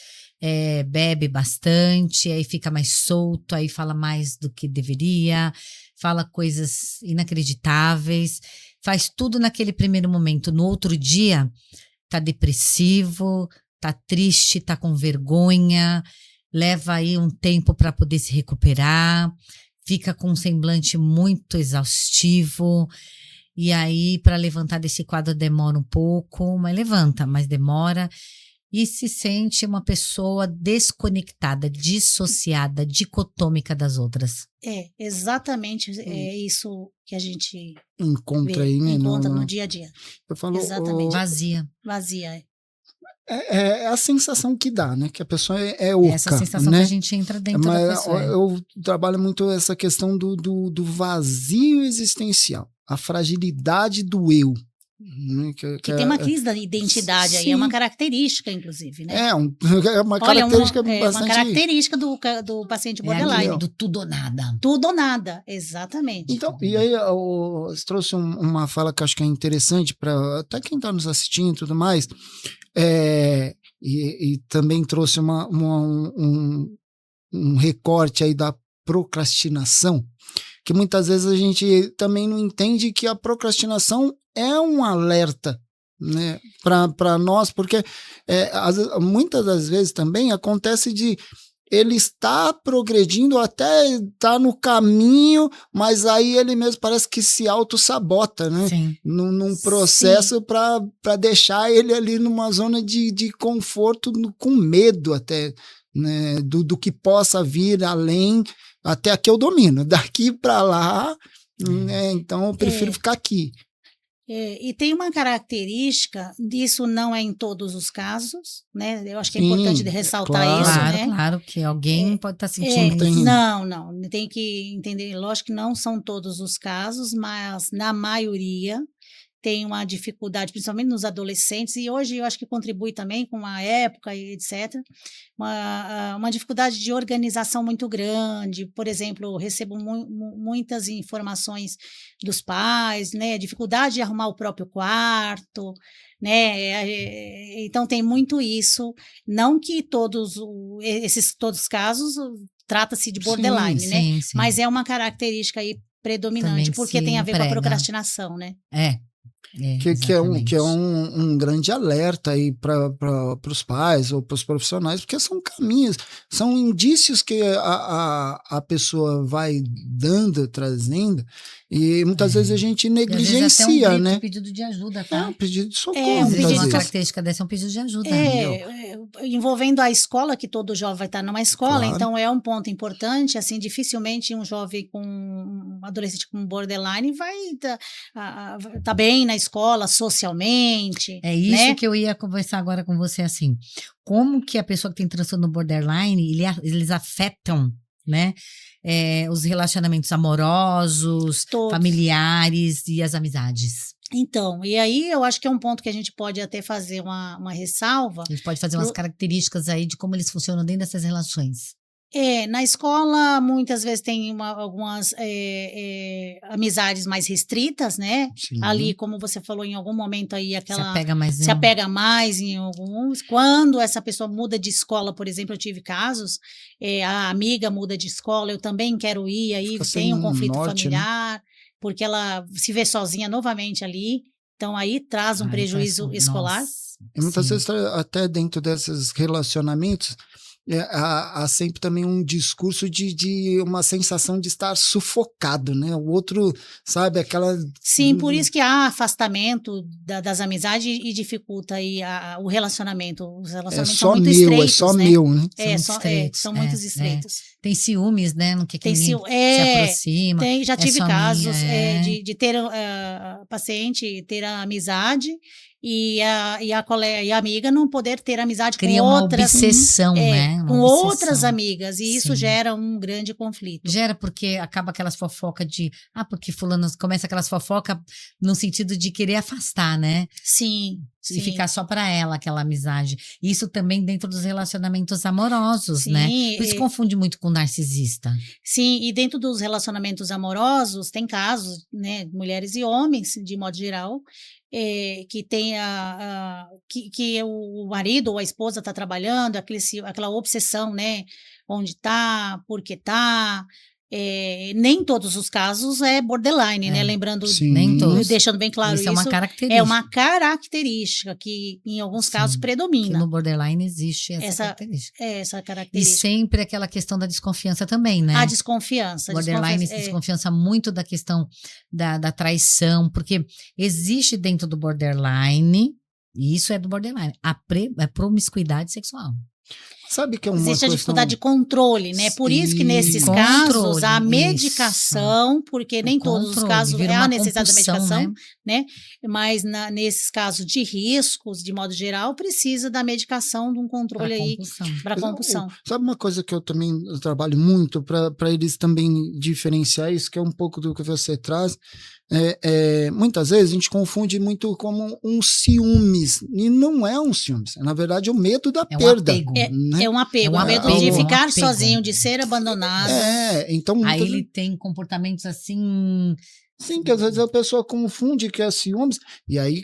bebe bastante, aí fica mais solto, aí fala mais do que deveria, fala coisas inacreditáveis, faz tudo naquele primeiro momento. No outro dia, tá depressivo, tá triste, tá com vergonha, leva aí um tempo para poder se recuperar, fica com um semblante muito exaustivo. E aí, para levantar desse quadro demora um pouco, mas levanta, mas demora. E se sente uma pessoa desconectada, dissociada, dicotômica das outras. Exatamente isso que a gente encontra aí, né? Encontra no dia a dia. Eu falo, exatamente. Vazia. Vazia, É a sensação que dá, né? Que a pessoa é oca, essa sensação né? que a gente entra dentro da pessoa. Eu trabalho muito essa questão do vazio existencial, a fragilidade do eu. Que tem uma crise da identidade aí, é uma característica, inclusive, né? É uma característica bastante... uma característica do paciente borderline. Do tudo ou nada. Tudo ou nada, exatamente. Então, e aí você trouxe uma fala que eu acho que é interessante para até quem está nos assistindo e tudo mais, e também trouxe um recorte aí da procrastinação, que muitas vezes a gente também não entende que a procrastinação é um alerta, né, para nós, porque muitas das vezes também acontece de ele está progredindo, até está no caminho, mas aí ele mesmo parece que se auto-sabota, né? Sim. Num processo para deixar ele ali numa zona de conforto, com medo até, né, do que possa vir além. Até aqui eu domino, daqui para lá, né, então eu prefiro ficar aqui. E tem uma característica, disso não é em todos os casos, né? Eu acho que é importante ressaltar isso, né? Claro que alguém pode estar sentindo isso. Não, tem que entender, lógico que não são todos os casos, mas na maioria tem uma dificuldade, principalmente nos adolescentes, e hoje eu acho que contribui também com a época e etc., uma dificuldade de organização muito grande. Por exemplo, eu recebo muitas informações dos pais, né, dificuldade de arrumar o próprio quarto, né, então tem muito isso, não que todos os casos trata-se de borderline, sim. Mas é uma característica aí predominante, também porque tem a ver com a procrastinação, né? Que é um grande alerta aí para os pais ou para os profissionais, porque são caminhos, são indícios que a pessoa vai trazendo, e muitas vezes a gente negligencia, até né? Pedido de ajuda, tá? Um pedido de socorro. Uma característica dessa é um pedido de ajuda. Envolvendo a escola, que todo jovem vai estar numa escola, claro. Então é um ponto importante, assim, dificilmente um jovem um adolescente com borderline vai tá bem na escola, socialmente. É isso, né? Que eu ia conversar agora com você, assim, como que a pessoa que tem transtorno borderline, eles afetam, né, os relacionamentos amorosos, todos, familiares e as amizades. Então, e aí eu acho que é um ponto que a gente pode até fazer uma ressalva. A gente pode fazer umas características aí de como eles funcionam dentro dessas relações. Na escola, muitas vezes tem algumas amizades mais restritas, né? Sim. Ali, como você falou, em algum momento aí, se apega mais em alguns. Quando essa pessoa muda de escola, por exemplo, eu tive casos, a amiga muda de escola, eu também quero ir, aí tem um conflito familiar, né? Porque ela se vê sozinha novamente ali, então aí traz um prejuízo escolar. Nossa. E muitas vezes, até dentro desses relacionamentos, há sempre também um discurso de uma sensação de estar sufocado, né? O outro, sabe, aquela... Sim, por isso que há afastamento das amizades e dificulta aí o relacionamento. Os relacionamentos são muito estreitos, é só meu, né? São muito estreitos. Tem ciúmes, né? No que se aproxima. Já tive casos de ter paciente ter a amizade e a amiga não poder ter amizade com outras. Cria uma obsessão, né? Com outras amigas, e isso gera um grande conflito. Gera porque acaba aquelas fofocas porque fulano começa aquelas fofocas no sentido de querer afastar, né? Sim. E ficar só para ela aquela amizade. Isso também dentro dos relacionamentos amorosos, né? Por isso confunde muito com narcisista. Sim, e dentro dos relacionamentos amorosos tem casos, né? Mulheres e homens, de modo geral, que tem que o marido ou a esposa está trabalhando, aquela obsessão, né? Onde está, por que está. Nem todos os casos é borderline, né? Lembrando, nem todos. Deixando bem claro isso. É uma característica. É uma característica que, em alguns casos, predomina. Que no borderline existe essa característica. Essa característica. E sempre aquela questão da desconfiança também, né? A desconfiança. Borderline desconfiança muito da questão da traição, porque existe dentro do borderline, e isso é do borderline, a promiscuidade sexual. Sabe que é uma Existe a questão... dificuldade de controle, né? Por isso que nesses casos a medicação, porque nem todos os casos é a necessidade da medicação, né? Mas nesses casos de riscos, de modo geral, precisa da medicação, de um controle aí para compulsão. Sabe uma coisa que eu também trabalho muito para eles também diferenciar isso, que é um pouco do que você traz. Muitas vezes a gente confunde muito como um ciúmes, e não é um ciúmes, na verdade é o medo da perda. É um apego, o medo de ficar sozinho, de ser abandonado. Então aí ele tem comportamentos assim... Sim, que às vezes a pessoa confunde que é ciúmes, e aí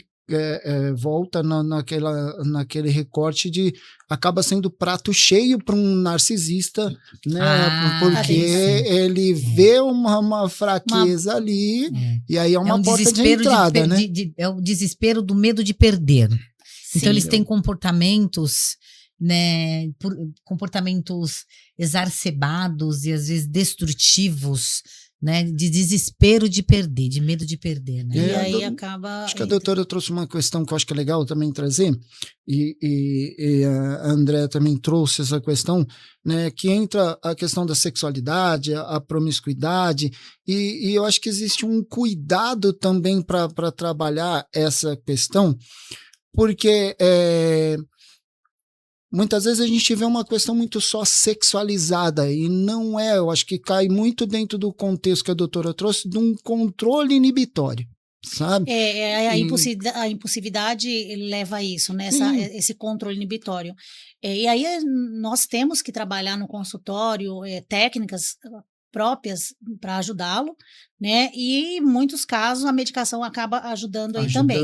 volta naquele recorte de acaba sendo prato cheio para um narcisista, né? Porque ele vê uma fraqueza ali, e aí é uma porta de entrada, né? É o desespero do medo de perder. Sim, então eles têm comportamentos, né? Comportamentos exacerbados e às vezes destrutivos, né, de desespero de perder, de medo de perder, né? E aí acaba... Acho que a doutora trouxe uma questão que eu acho que é legal também trazer, e a André também trouxe essa questão, né, que entra a questão da sexualidade, a promiscuidade, e eu acho que existe um cuidado também para trabalhar essa questão, porque... muitas vezes a gente vê uma questão muito só sexualizada e não é, eu acho que cai muito dentro do contexto que a doutora trouxe de um controle inibitório, sabe? A impulsividade leva a isso, né? Esse controle inibitório. E aí nós temos que trabalhar no consultório técnicas próprias para ajudá-lo, né? E em muitos casos a medicação acaba ajudando aí também.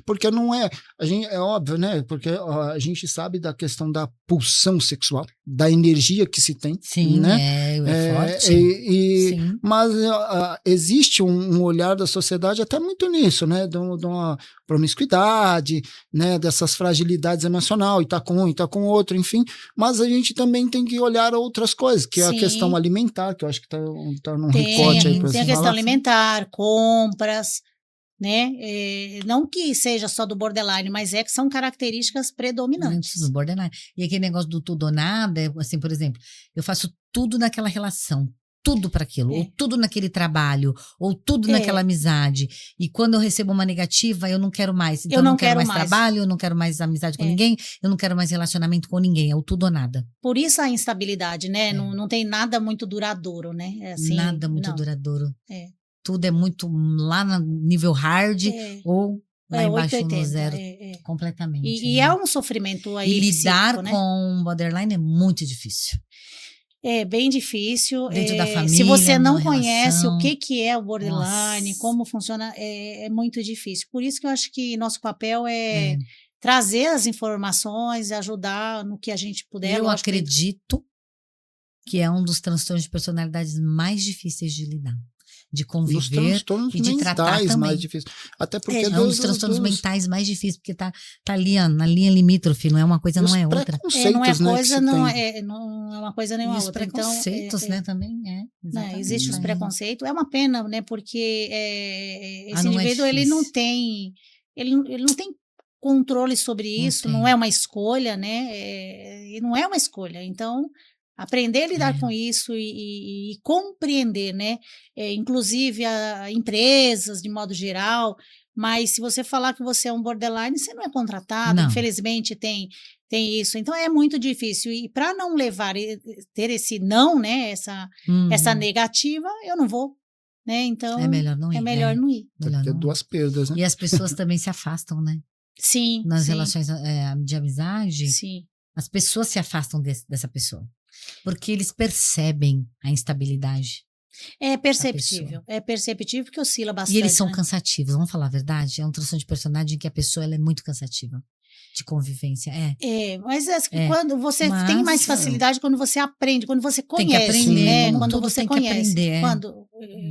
Porque não é, é óbvio, né? Porque a gente sabe da questão da pulsão sexual, da energia que se tem. Sim, né? É forte. Sim. Mas existe um olhar da sociedade até muito nisso, né? De uma promiscuidade, né? Dessas fragilidades emocionais, e tá com outro, enfim. Mas a gente também tem que olhar outras coisas, que é a questão alimentar, que eu acho que tá num recorte aí para tem a questão alimentar, compras, né? Não que seja só do borderline, mas que são características predominantes. Do borderline. E aquele negócio do tudo ou nada, assim, por exemplo, eu faço tudo naquela relação, tudo para aquilo, ou tudo naquele trabalho, ou tudo naquela amizade. E quando eu recebo uma negativa, eu não quero mais. Então eu não quero mais trabalho, eu não quero mais amizade com ninguém, eu não quero mais relacionamento com ninguém. É o tudo ou nada. Por isso a instabilidade, né? Não tem nada muito duradouro, né? Assim, nada muito duradouro. Tudo é muito lá no nível hard ou lá embaixo 880, no zero. Completamente. E é um sofrimento aí. E lidar com borderline é muito difícil. É bem difícil. Dentro da família, se você não conhece relação, o que é o borderline, como funciona, é muito difícil. Por isso que eu acho que nosso papel é trazer as informações, ajudar no que a gente puder. Eu acredito que é um dos transtornos de personalidades mais difíceis de lidar. De conviver e de tratar também. Mais difíceis. Até porque é um dos transtornos mentais mais difíceis, porque tá ali na linha limítrofe, não é uma coisa, não é outra. Não é coisa, não é uma coisa nem outra. Os preconceitos, né, também existe os preconceitos. É uma pena, né, porque esse indivíduo, ele não tem controle sobre isso, não é uma escolha, né, e não é uma escolha, então... Aprender a lidar com isso e compreender, né? Inclusive empresas, de modo geral, mas se você falar que você é um borderline, você não é contratado, infelizmente tem isso. Então é muito difícil. E para não ter esse não, né? Essa negativa, eu não vou. Né? Então é melhor não ir. É melhor não ir. Porque duas perdas, né? E as pessoas também se afastam, né? Sim. Nas relações de amizade. Sim. As pessoas se afastam dessa pessoa. Porque eles percebem a instabilidade. É perceptível porque oscila bastante. E eles são cansativos, vamos falar a verdade? É um transtorno de personalidade em que a pessoa ela é muito cansativa de convivência. Mas quando você tem mais facilidade quando você aprende, quando você conhece. Tem que aprender, né? Quando você conhece. Aprender,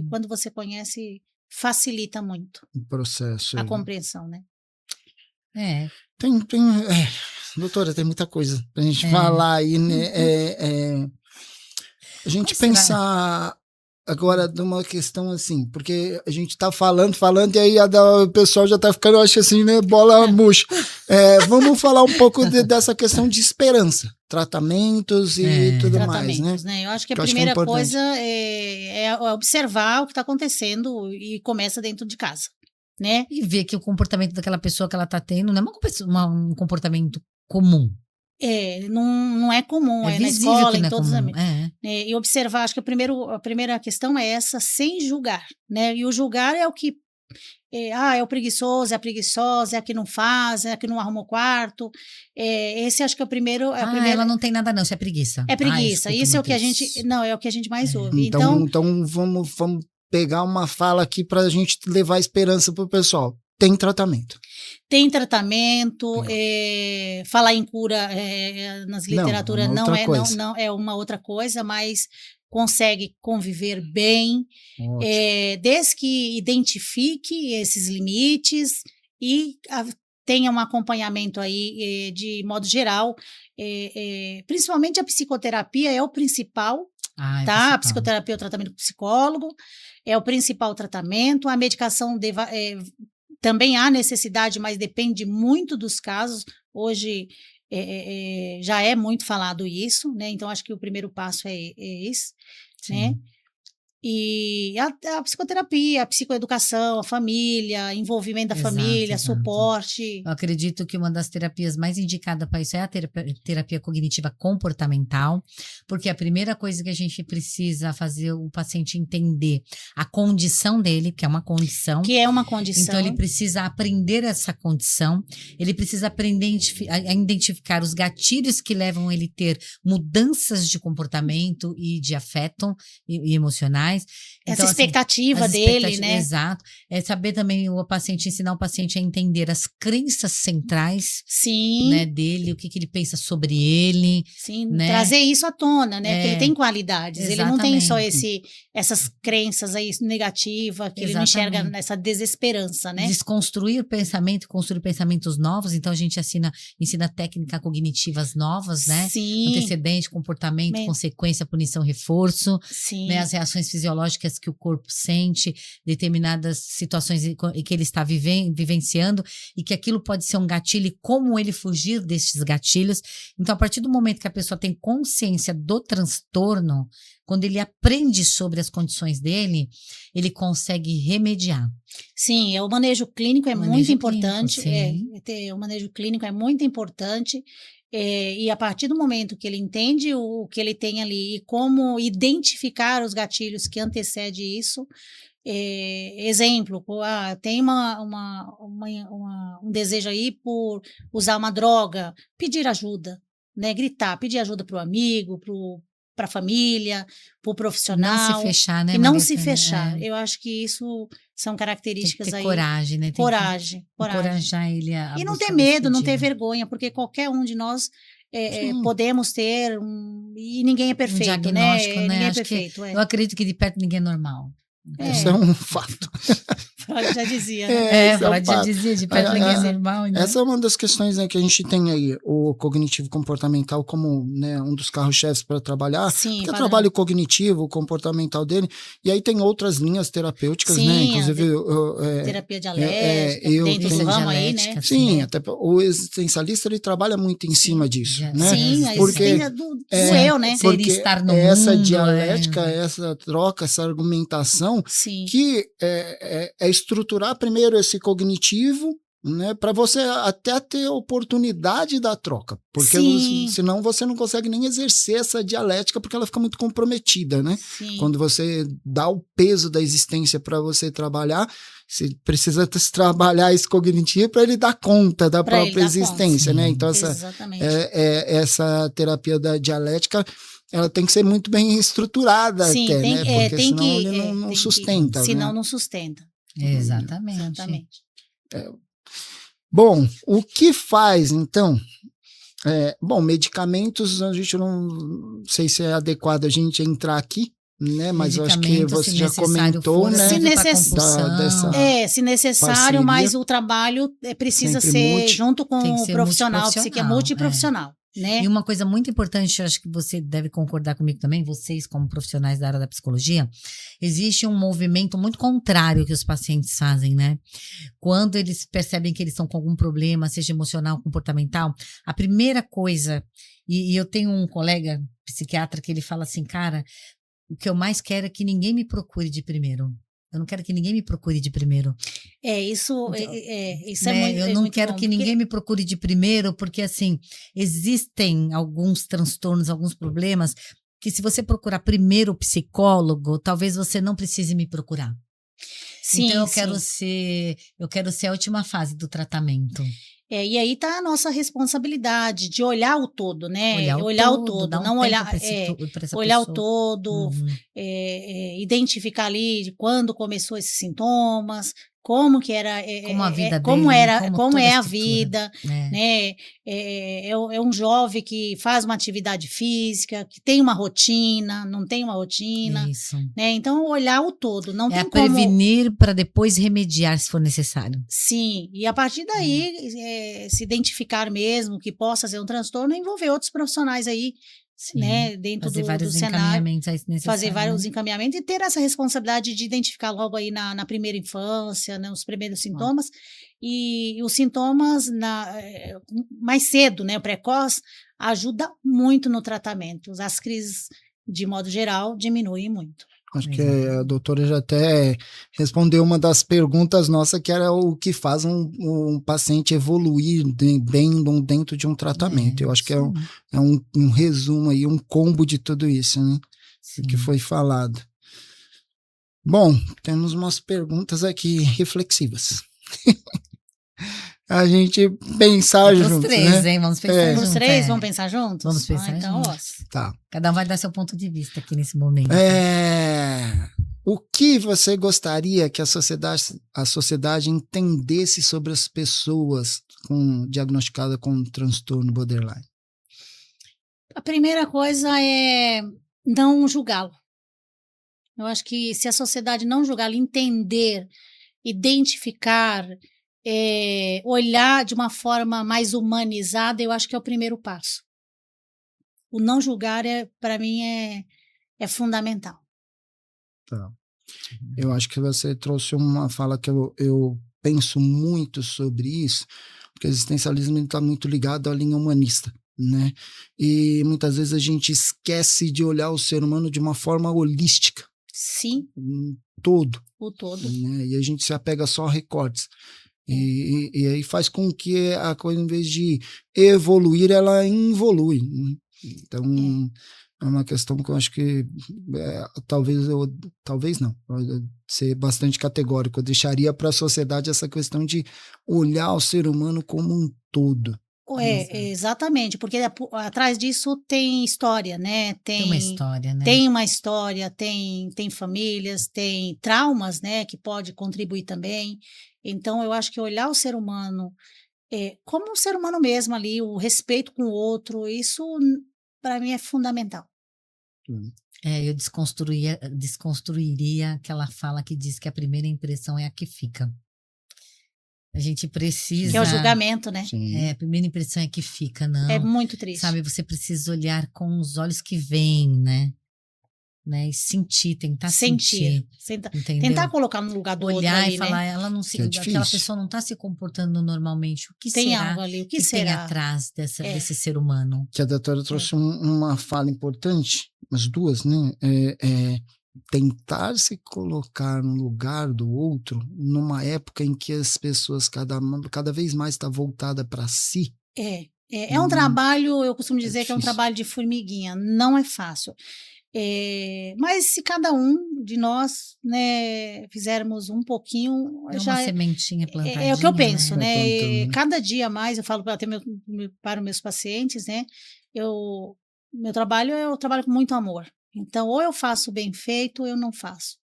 quando você conhece, facilita muito o processo. A compreensão, né? Doutora, tem muita coisa pra gente falar aí, né? A gente pensar agora de uma questão assim, porque a gente tá falando, e aí o pessoal já tá ficando, eu acho assim, né, bola murcha. Vamos falar um pouco dessa questão de esperança, tratamentos e tudo mais, né? Eu acho que a primeira coisa é observar o que está acontecendo e começa dentro de casa, né? E ver que o comportamento daquela pessoa que ela tá tendo não é um comportamento comum. Não é comum, é na escola, em todos os ambientes. E observar, acho que a primeira questão é essa, sem julgar, né? E o julgar é o que é o preguiçoso, é a preguiçosa, é a que não faz, é a que não arruma o quarto. Esse acho que é o primeiro. Ela não tem nada, não, isso é preguiça. É preguiça. Isso é o que a gente. Não, é o que a gente mais ouve. Então vamos pegar uma fala aqui para a gente levar esperança pro pessoal. Tem tratamento. Tem tratamento, falar em cura nas literaturas não é uma outra coisa, mas consegue conviver bem, desde que identifique esses limites e tenha um acompanhamento aí de modo geral, principalmente a psicoterapia é o principal, tá? A psicoterapia é o tratamento com psicólogo, é o principal tratamento, a medicação também há necessidade, mas depende muito dos casos. Hoje já é muito falado isso, né? Então, acho que o primeiro passo é esse, né? E a psicoterapia, a psicoeducação, a família, envolvimento da família, suporte. Eu acredito que uma das terapias mais indicadas para isso é a terapia cognitiva comportamental, porque a primeira coisa que a gente precisa fazer o paciente entender a condição dele, que é uma condição. Que é uma condição. Então, ele precisa aprender essa condição, ele precisa aprender a identificar os gatilhos que levam ele a ter mudanças de comportamento e de afeto e emocionais. Essa expectativa dele, né? Exato. É saber também ensinar o paciente a entender as crenças centrais, né, dele, o que ele pensa sobre ele. Sim, né? Trazer isso à tona, né? Porque ele tem qualidades. Exatamente. Ele não tem só essas crenças aí negativas, que ele não enxerga nessa desesperança, né? Desconstruir o pensamento, construir pensamentos novos. Então, a gente ensina técnicas cognitivas novas, né? Sim. Antecedente, comportamento, consequência, punição, reforço. Sim. Né? As reações fisiológicas que o corpo sente, determinadas situações que ele está vivenciando e que aquilo pode ser um gatilho e como ele fugir desses gatilhos. Então, a partir do momento que a pessoa tem consciência do transtorno, quando ele aprende sobre as condições dele, ele consegue remediar. Sim, o manejo clínico é muito importante. O manejo clínico é muito importante. E a partir do momento que ele entende o que ele tem ali e como identificar os gatilhos que antecedem isso, exemplo, tem um desejo aí por usar uma droga, pedir ajuda, né? Gritar, pedir ajuda para o amigo, para a família, para o profissional. Não se fechar, né? E não se fechar. Eu acho que isso são características tem que ter coragem, né? Coragem. Encorajar ele a e não ter medo, não ter vergonha, porque qualquer um de nós podemos ter e ninguém é perfeito, né? Ninguém é perfeito. Eu acredito que de perto ninguém é normal. Isso é um fato. Freud já dizia, né? Freud já dizia, de perto ninguém é normal. Né? Essa é uma das questões, né, que a gente tem aí, o cognitivo comportamental como, né, um dos carros-chefes para trabalhar. Sim, porque o trabalho cognitivo, o comportamental dele, e aí tem outras linhas terapêuticas, né? Inclusive terapia dialética, dentro do ramo aí, né? Sim, até o existencialista ele trabalha muito em cima disso, né? Sim, a existência do eu, né? Porque estar no essa mundo, dialética, essa troca, essa argumentação, que é estruturar primeiro esse cognitivo, né, para você até ter oportunidade da troca, porque senão você não consegue nem exercer essa dialética, porque ela fica muito comprometida, né? Quando você dá o peso da existência para você trabalhar, você precisa trabalhar esse cognitivo para ele dar conta da própria existência, né? Então essa terapia da dialética ela tem que ser muito bem estruturada, né? Porque senão ele não sustenta. Senão né? não sustenta. Exatamente. Bom, o que faz, então? Medicamentos, a gente não sei se é adequado a gente entrar aqui, né? Mas eu acho que você já comentou, né? Se necessário, mas o trabalho precisa ser junto com o profissional, multiprofissional. né? E uma coisa muito importante, eu acho que você deve concordar comigo também, vocês como profissionais da área da psicologia, existe um movimento muito contrário que os pacientes fazem, né? Quando eles percebem que eles estão com algum problema, seja emocional, comportamental, a primeira coisa, e eu tenho um colega psiquiatra que ele fala assim, cara, o que eu mais quero é que ninguém me procure de primeiro. Eu não quero que ninguém me procure de primeiro. Isso Então, isso né? Eu não muito quero bom, que porque ninguém me procure de primeiro, porque assim, existem alguns transtornos, alguns problemas, que se você procurar primeiro o psicólogo, talvez você não precise me procurar. Então sim, sim. eu quero ser a última fase do tratamento. E aí tá a nossa responsabilidade de olhar o todo, né? Olhar o Olhar o todo, todo, dar um não tempo olhar, para essa olhar o pessoa. todo, Uhum. identificar ali de quando começou esses sintomas, como que era, Como a vida dele, como como toda a é a estrutura, vida, né? né? É um jovem que faz uma atividade física, que tem uma rotina, não tem uma É rotina, isso. né? Então olhar o todo, não É a tem como. prevenir para depois remediar se for necessário. Sim, e a partir daí, se identificar mesmo que possa ser um transtorno, envolver outros profissionais aí, Sim. né, dentro Fazer do vários cenário, encaminhamentos aí se fazer necessário, vários né? encaminhamentos e ter essa responsabilidade de identificar logo aí na primeira infância, né, os primeiros Ó, sintomas, e os sintomas mais cedo, né, precoce, ajuda muito no tratamento. As crises, de modo geral, diminuem muito. Acho que a exatamente. doutora já até respondeu uma das perguntas nossas, que era o que faz um paciente evoluir dentro de um tratamento. Eu acho que Isso aí. é um resumo aí, um combo de tudo isso, né? O que Sim. foi falado. Bom, temos umas perguntas aqui reflexivas. A gente É pensar para os junto, três, né? hein? Vamos pensar É, Os junto, três vão é. pensar Vamos juntos? pensar Então, ó, juntos. tá. Cada um vai dar seu ponto de vista aqui nesse momento. O que você gostaria que a sociedade entendesse sobre as pessoas diagnosticadas com transtorno borderline? a primeira coisa é não julgá-lo. Eu acho que se a sociedade não julgá-lo, entender, identificar, olhar de uma forma mais humanizada, eu acho que é o primeiro passo. O não julgar, para mim, é fundamental. Tá. Eu acho que você trouxe uma fala que eu penso muito sobre isso, porque o existencialismo está muito ligado à linha humanista, né? E muitas vezes a gente esquece de olhar o ser humano de uma forma holística, Sim, um todo, o todo. né? E a gente se apega só a recortes. É, E aí faz com que a coisa, em vez de evoluir, ela involui, né? Então, é. é uma questão que eu acho que talvez não, ser bastante categórico. Eu deixaria para a sociedade essa questão de olhar o ser humano como um todo. Exato. Exatamente, porque atrás disso tem história, né? Tem uma história, né? Tem uma história, tem famílias, tem traumas, né? Que pode contribuir também. Então, eu acho que olhar o ser humano como um ser humano mesmo ali, o respeito com o outro, isso para mim é fundamental. Eu desconstruiria aquela fala que diz que a primeira impressão é a que fica. A gente Que é o precisa. julgamento, né? Sim. A primeira impressão é que fica, É não. muito triste. Sabe, você precisa olhar com os olhos que veem, né? E sentir, tentar sentir. Entendeu? Tentar colocar no lugar do outro Olhar ali, e falar, né? ela não Que é aquela difícil. pessoa não está se comportando normalmente. O que Tem será algo ali, o que que tem será? atrás desse ser humano? Que a doutora trouxe uma fala importante, as duas, né? Tentar se colocar no lugar do outro numa época em que as pessoas cada vez mais está voltada para si. É um trabalho, eu costumo dizer que é um difícil. trabalho de formiguinha, não é fácil. Mas se cada um de nós, né, fizermos um pouquinho, É uma já sementinha plantadinha, é o que eu penso, né? Vai né? plantando, né? Cada dia mais, eu falo para os meus pacientes, né? Meu trabalho eu trabalho com muito amor. Então, ou eu faço bem feito, ou eu não faço.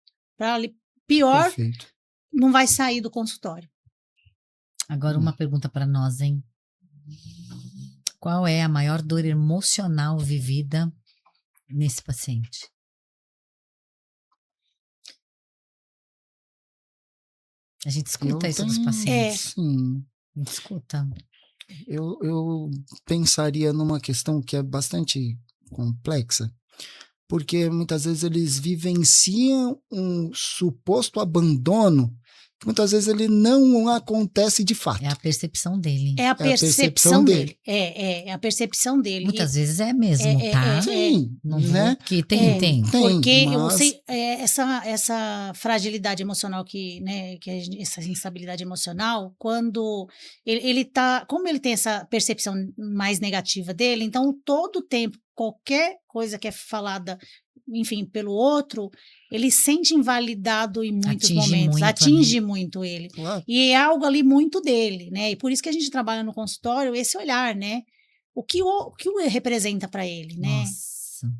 Pior, Perfeito. não vai sair do consultório. Agora uma pergunta para nós, hein? Qual é a maior dor emocional vivida nesse paciente? A gente escuta isso dos pacientes. Sim. A gente escuta. Eu pensaria numa questão que é bastante complexa, porque muitas vezes eles vivenciam um suposto abandono, que muitas vezes ele não acontece de fato. É a percepção dele. É a percepção dele. É a percepção dele. Muitas vezes é mesmo, tá? Sim, Não né? que tem. Porque eu mas... sei, essa fragilidade emocional essa instabilidade emocional, quando ele tá, como ele tem essa percepção mais negativa dele, então todo o tempo, qualquer coisa que é falada, enfim, pelo outro, ele sente invalidado em muitos momentos, atinge muito ele. Claro. E é algo ali muito dele, né? E por isso que a gente trabalha no consultório esse olhar, né? O que representa para ele, né? Nossa.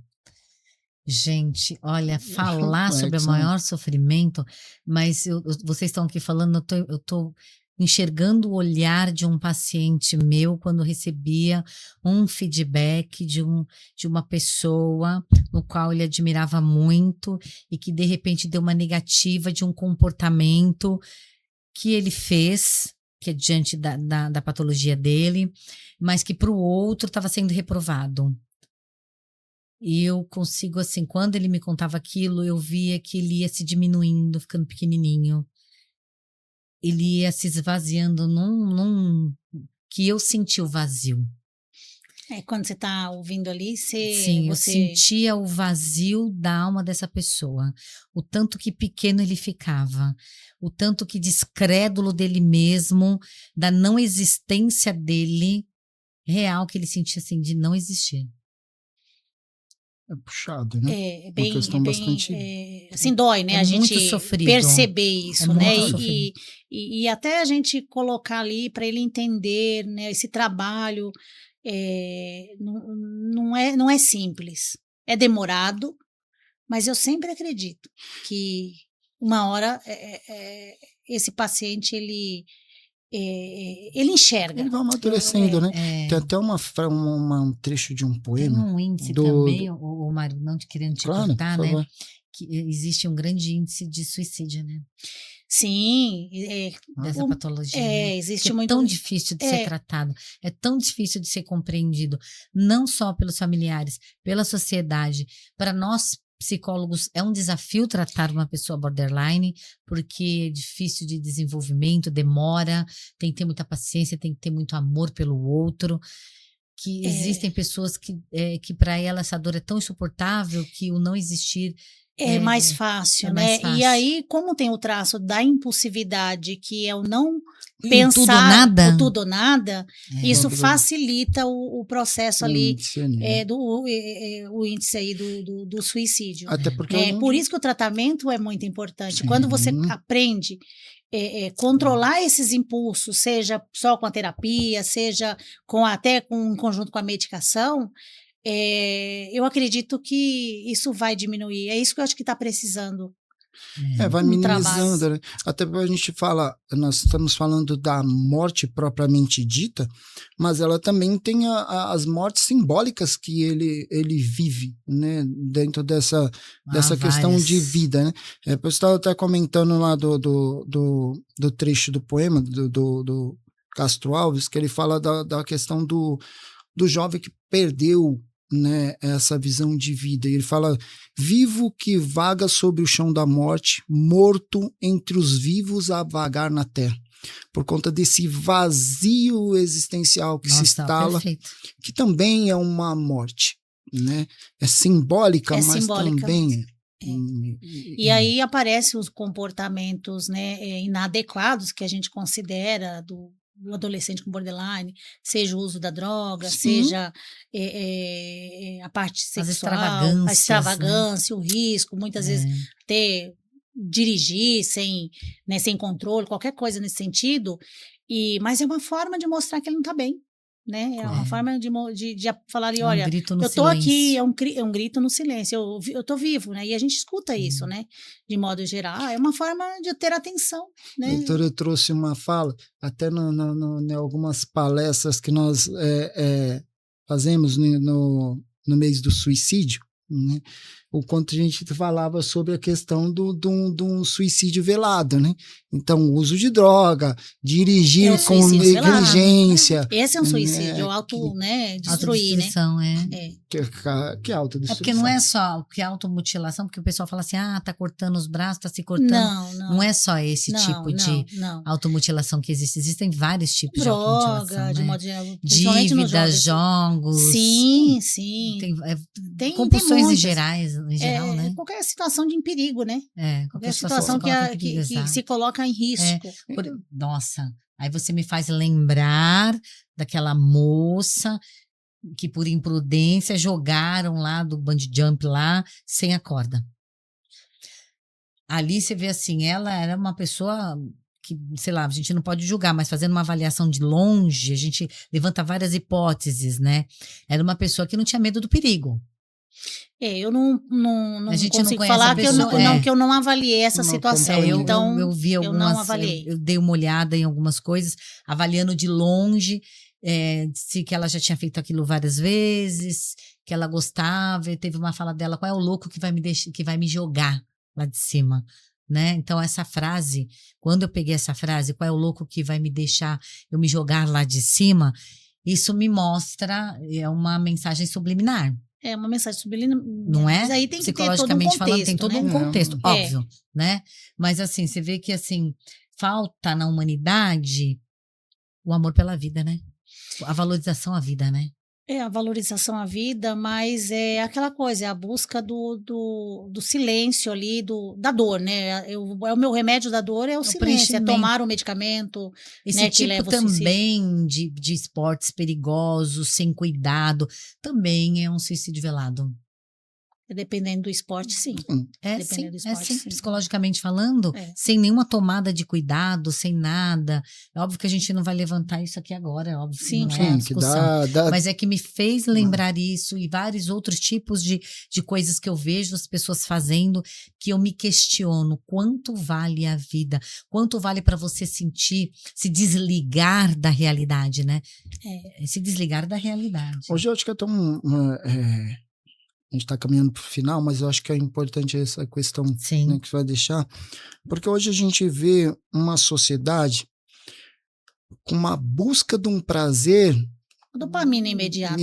Gente, olha, falar sobre o maior sofrimento, mas vocês estão aqui falando, eu tô enxergando o olhar de um paciente meu quando recebia um feedback de uma pessoa no qual ele admirava muito e que de repente deu uma negativa de um comportamento que ele fez, que é diante da patologia dele, mas que para o outro estava sendo reprovado. E eu consigo, assim, quando ele me contava aquilo, eu via que ele ia se diminuindo, ficando pequenininho. Ele ia se esvaziando que eu senti o vazio. Quando você está ouvindo ali, Sim, eu sentia o vazio da alma dessa pessoa. O tanto que pequeno ele ficava. O tanto que descrédulo dele mesmo, da não existência dele, real, que ele sentia assim, de não existir. É puxado, né? É bem, uma questão bastante... assim, dói, né? É a gente perceber isso, né? E até a gente colocar ali para ele entender, né? Esse trabalho não é simples. É demorado, mas eu sempre acredito que uma hora esse paciente, ele enxerga. Ele vai amadurecendo, né? Tem até um trecho de um poema. Tem um índice também, o Mário, não te querendo te cortar, né? Que existe um grande índice de suicídio, né? Sim. Dessa patologia, né? Existe que muito... tão difícil de ser tratado, é tão difícil de ser compreendido, não só pelos familiares, pela sociedade. Para nós, psicólogos, é um desafio tratar uma pessoa borderline, porque é difícil de desenvolvimento, demora, tem que ter muita paciência, tem que ter muito amor pelo outro, que existem pessoas que para ela essa dor é tão insuportável que o não existir é mais fácil, né? Mais fácil. E aí, como tem o traço da impulsividade, que é o não pensar tudo ou nada, isso facilita o processo ali, o índice aí do suicídio. Até porque por isso que o tratamento é muito importante. Sim. Quando você aprende controlar esses impulsos, seja só com a terapia, seja até em conjunto com a medicação, eu acredito que isso vai diminuir. É isso que eu acho que está precisando. Vai minimizando, né? Até a gente fala, nós estamos falando da morte propriamente dita, mas ela também tem as mortes simbólicas que ele vive, né? Dentro dessa questão de vida, né? Eu estava até comentando lá do trecho do poema do Castro Alves, que ele fala da questão do jovem que perdeu, né, essa visão de vida. Ele fala: vivo que vaga sobre o chão da morte, morto entre os vivos a vagar na terra. Por conta desse vazio existencial que se instala, que também é uma morte, né? É simbólica, mas também E aí aparecem os comportamentos, né, inadequados que a gente considera do adolescente com borderline, seja o uso da droga, seja a parte sexual, a extravagância, né? O risco, muitas vezes dirigir sem controle, qualquer coisa nesse sentido, mas é uma forma de mostrar que ele não está bem. Né? É uma forma de falar ali, olha, eu tô aqui, é um grito no silêncio, eu tô vivo, né? E a gente escuta isso, né? De modo geral, é uma forma de ter atenção, né? Doutora, eu trouxe uma fala, até em algumas palestras que nós fazemos no mês do suicídio, né? o quanto a gente falava sobre a questão do suicídio velado, né? Então, o uso de droga, dirigir com negligência. Esse é um suicídio, né? Destruir, né? Que autodestruição. É porque não é só que automutilação, porque o pessoal fala assim, tá cortando os braços, tá se cortando. Não é só esse tipo de automutilação que existe. Existem vários tipos de automutilação. De né? modo geral. Dívidas, jogos. Sim. Tem compulsões em geral, né? Qualquer situação de perigo, né? Qualquer situação que se coloca em risco. Nossa, aí você me faz lembrar daquela moça que por imprudência jogaram lá do bungee jump lá sem a corda. Ali você vê assim, ela era uma pessoa que, sei lá, a gente não pode julgar, mas fazendo uma avaliação de longe, a gente levanta várias hipóteses, né? Era uma pessoa que não tinha medo do perigo. Eu não consigo falar que eu não avaliei essa situação. Então, eu vi algumas, eu não avaliei. Eu dei uma olhada em algumas coisas, avaliando de longe, se que ela já tinha feito aquilo várias vezes, que ela gostava, e teve uma fala dela, qual é o louco que vai me jogar lá de cima? Né? Então, essa frase, quando eu peguei essa frase, qual é o louco que vai me deixar eu me jogar lá de cima? Isso me mostra, é uma mensagem subliminar. É uma mensagem subliminar. Não é? Mas aí tem que psicologicamente ter todo um contexto, falando, tem todo um contexto, óbvio, né? Mas assim, você vê que assim, falta na humanidade o amor pela vida, né? A valorização à vida, né? A valorização à vida, mas é aquela coisa, é a busca do silêncio ali, da dor, né? O meu remédio da dor é o silêncio, é tomar o medicamento. Esse tipo também de esportes perigosos, sem cuidado, também é um suicídio velado. Dependendo do esporte, sim. Sim, psicologicamente falando, sem nenhuma tomada de cuidado, sem nada. É óbvio que a gente não vai levantar isso aqui agora, é óbvio que não é a discussão. Mas é que me fez lembrar isso e vários outros tipos de coisas que eu vejo as pessoas fazendo, que eu me questiono quanto vale a vida, quanto vale para você sentir, se desligar da realidade, né? Se desligar da realidade. Hoje eu acho que a gente está caminhando para o final, mas eu acho que é importante essa questão, né, que você vai deixar, porque hoje a gente vê uma sociedade com uma busca de um prazer... Dopamina imediata,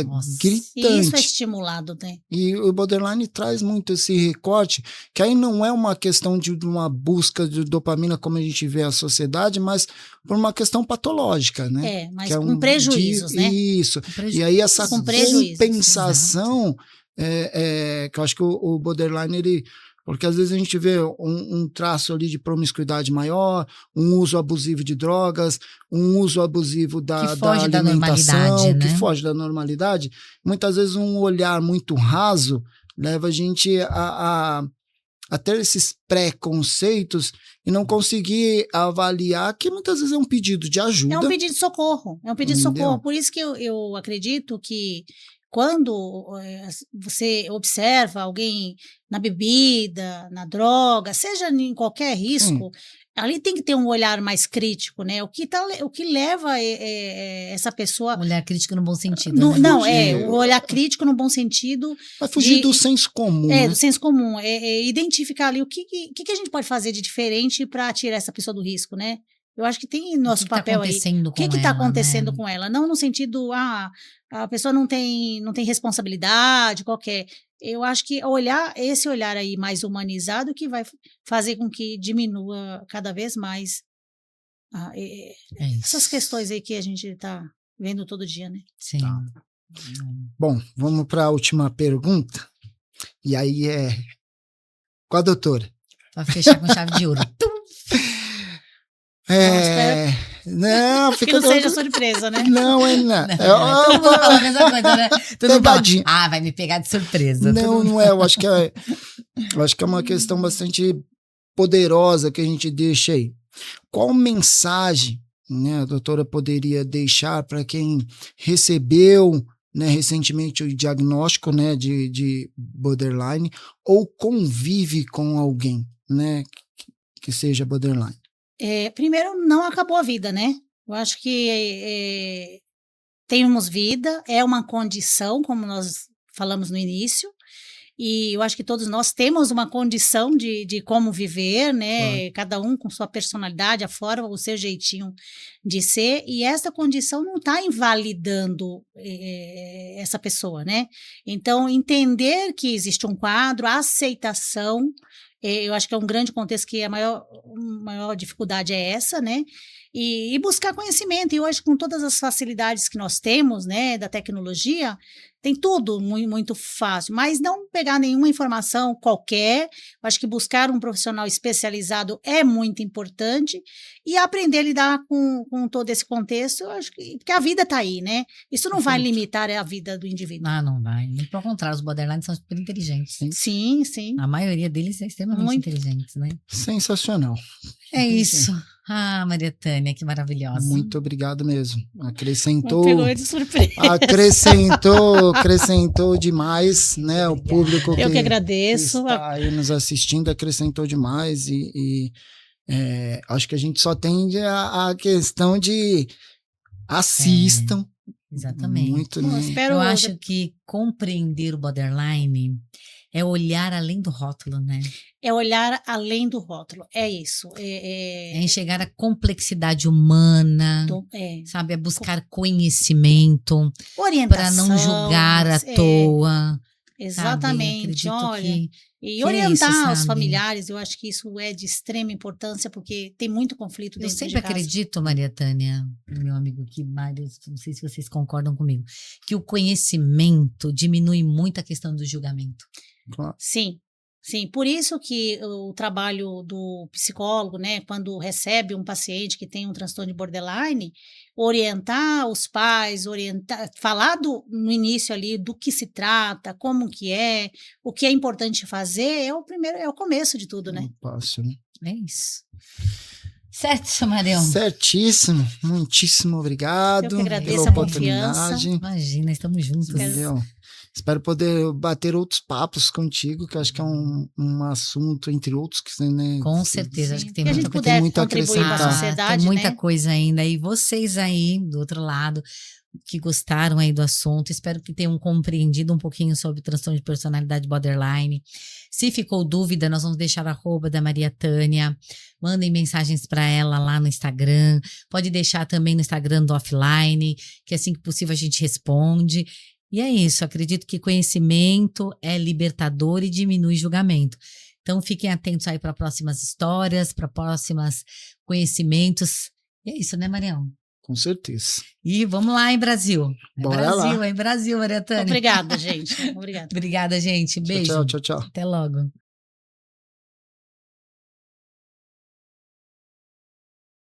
né? Gritante. E isso é estimulado, né? E o borderline traz muito esse recorte, que aí não é uma questão de uma busca de dopamina como a gente vê a sociedade, mas por uma questão patológica, né? Mas com prejuízos, né? Isso. E aí essa compensação, que eu acho que o borderline, ele... Porque às vezes a gente vê um traço ali de promiscuidade maior, um uso abusivo de drogas, um uso abusivo da alimentação, que foge da normalidade. Muitas vezes um olhar muito raso leva a gente a ter esses preconceitos e não conseguir avaliar que muitas vezes é um pedido de ajuda. É um pedido de socorro. Por isso que eu acredito que quando você observa alguém na bebida, na droga, seja em qualquer risco, ali tem que ter um olhar mais crítico, né? O que leva essa pessoa... Um olhar crítico no bom sentido. O olhar crítico no bom sentido. Vai fugir do senso comum. Né? Do senso comum. Identificar ali o que a gente pode fazer de diferente para tirar essa pessoa do risco, né? Eu acho que tem nosso papel aí. O que está acontecendo com ela? Não no sentido, a pessoa não tem responsabilidade qualquer. Eu acho que esse olhar aí mais humanizado que vai fazer com que diminua cada vez mais essas questões aí que a gente está vendo todo dia, né? Sim. Tá. Bom, vamos para a última pergunta. E aí com a doutora. Para fechar com chave de ouro. Não, fica... Que não seja surpresa, né? Não. Todo mundo fala a mesma coisa, né? Todo mundo fala, vai me pegar de surpresa. Não é, eu acho que é uma questão bastante poderosa que a gente deixa aí. Qual mensagem, né, a doutora poderia deixar para quem recebeu, né, recentemente o diagnóstico, né, de borderline ou convive com alguém, né, que seja borderline? Primeiro, não acabou a vida, né? Eu acho que temos vida, é uma condição, como nós falamos no início, E eu acho que todos nós temos uma condição de como viver, né? Cada um com sua personalidade, a forma, o seu jeitinho de ser, e essa condição não está invalidando essa pessoa, né? Então, entender que existe um quadro, a aceitação, eu acho que é um grande contexto que a maior dificuldade é essa, né? E buscar conhecimento. E hoje, com todas as facilidades que nós temos, né, da tecnologia, tem tudo muito, muito fácil, mas não pegar nenhuma informação qualquer. Eu acho que buscar um profissional especializado é muito importante e aprender a lidar com todo esse contexto. Eu acho que porque a vida está aí, né? Isso não vai limitar a vida do indivíduo. Não vai. Muito pelo contrário, os borderlines são super inteligentes. Sim, sim. A maioria deles é extremamente Muito inteligentes, né? Sensacional. É isso. Ah, Maria Tânia, que maravilhosa. Muito obrigado mesmo. Acrescentou. Pegou ele de surpresa. Acrescentou demais, né? O público Eu que agradeço. Que está aí nos assistindo acrescentou demais acho que a gente só tem a questão de assistam. Exatamente. Muito, Bom, né? Eu acho que compreender o borderline é olhar além do rótulo, né? É olhar além do rótulo, é isso. É enxergar a complexidade humana, sabe? É buscar conhecimento para não julgar à toa. Exatamente, olha. E orientar os familiares, eu acho que isso é de extrema importância, porque tem muito conflito dentro de casa. Eu sempre acredito, Maria Tânia, meu amigo aqui, Mário, não sei se vocês concordam comigo, que o conhecimento diminui muito a questão do julgamento. Claro. Sim. Sim, por isso que o trabalho do psicólogo, né, quando recebe um paciente que tem um transtorno de borderline, orientar os pais, falar no início ali do que se trata, como que é, o que é importante fazer, é o começo de tudo, né? Fácil, né? É isso. Certo, Marião? Certíssimo. Muitíssimo obrigado. Eu que agradeço pela a oportunidade. confiança. Imagina, estamos juntos. Entendeu? Espero poder bater outros papos contigo, que eu acho que é um assunto, entre outros, que né, com certeza, acho que tem muita coisa. Tem muito a acrescentar. Tem muita coisa ainda. E vocês aí, do outro lado, que gostaram aí do assunto, espero que tenham compreendido um pouquinho sobre o transtorno de personalidade borderline. Se ficou dúvida, nós vamos deixar a @ da Maria Tânia. Mandem mensagens para ela lá no Instagram. Pode deixar também no Instagram do Offline, que assim que possível a gente responde. E é isso, acredito que conhecimento é libertador e diminui julgamento. Então fiquem atentos aí para próximas histórias, para próximos conhecimentos. E é isso, né, Marião? Com certeza. E vamos lá, hein, Brasil? Bora lá. Brasil, Maria Tânia. Obrigada, gente. Obrigada. Obrigada, gente. Beijo. Tchau. Até logo.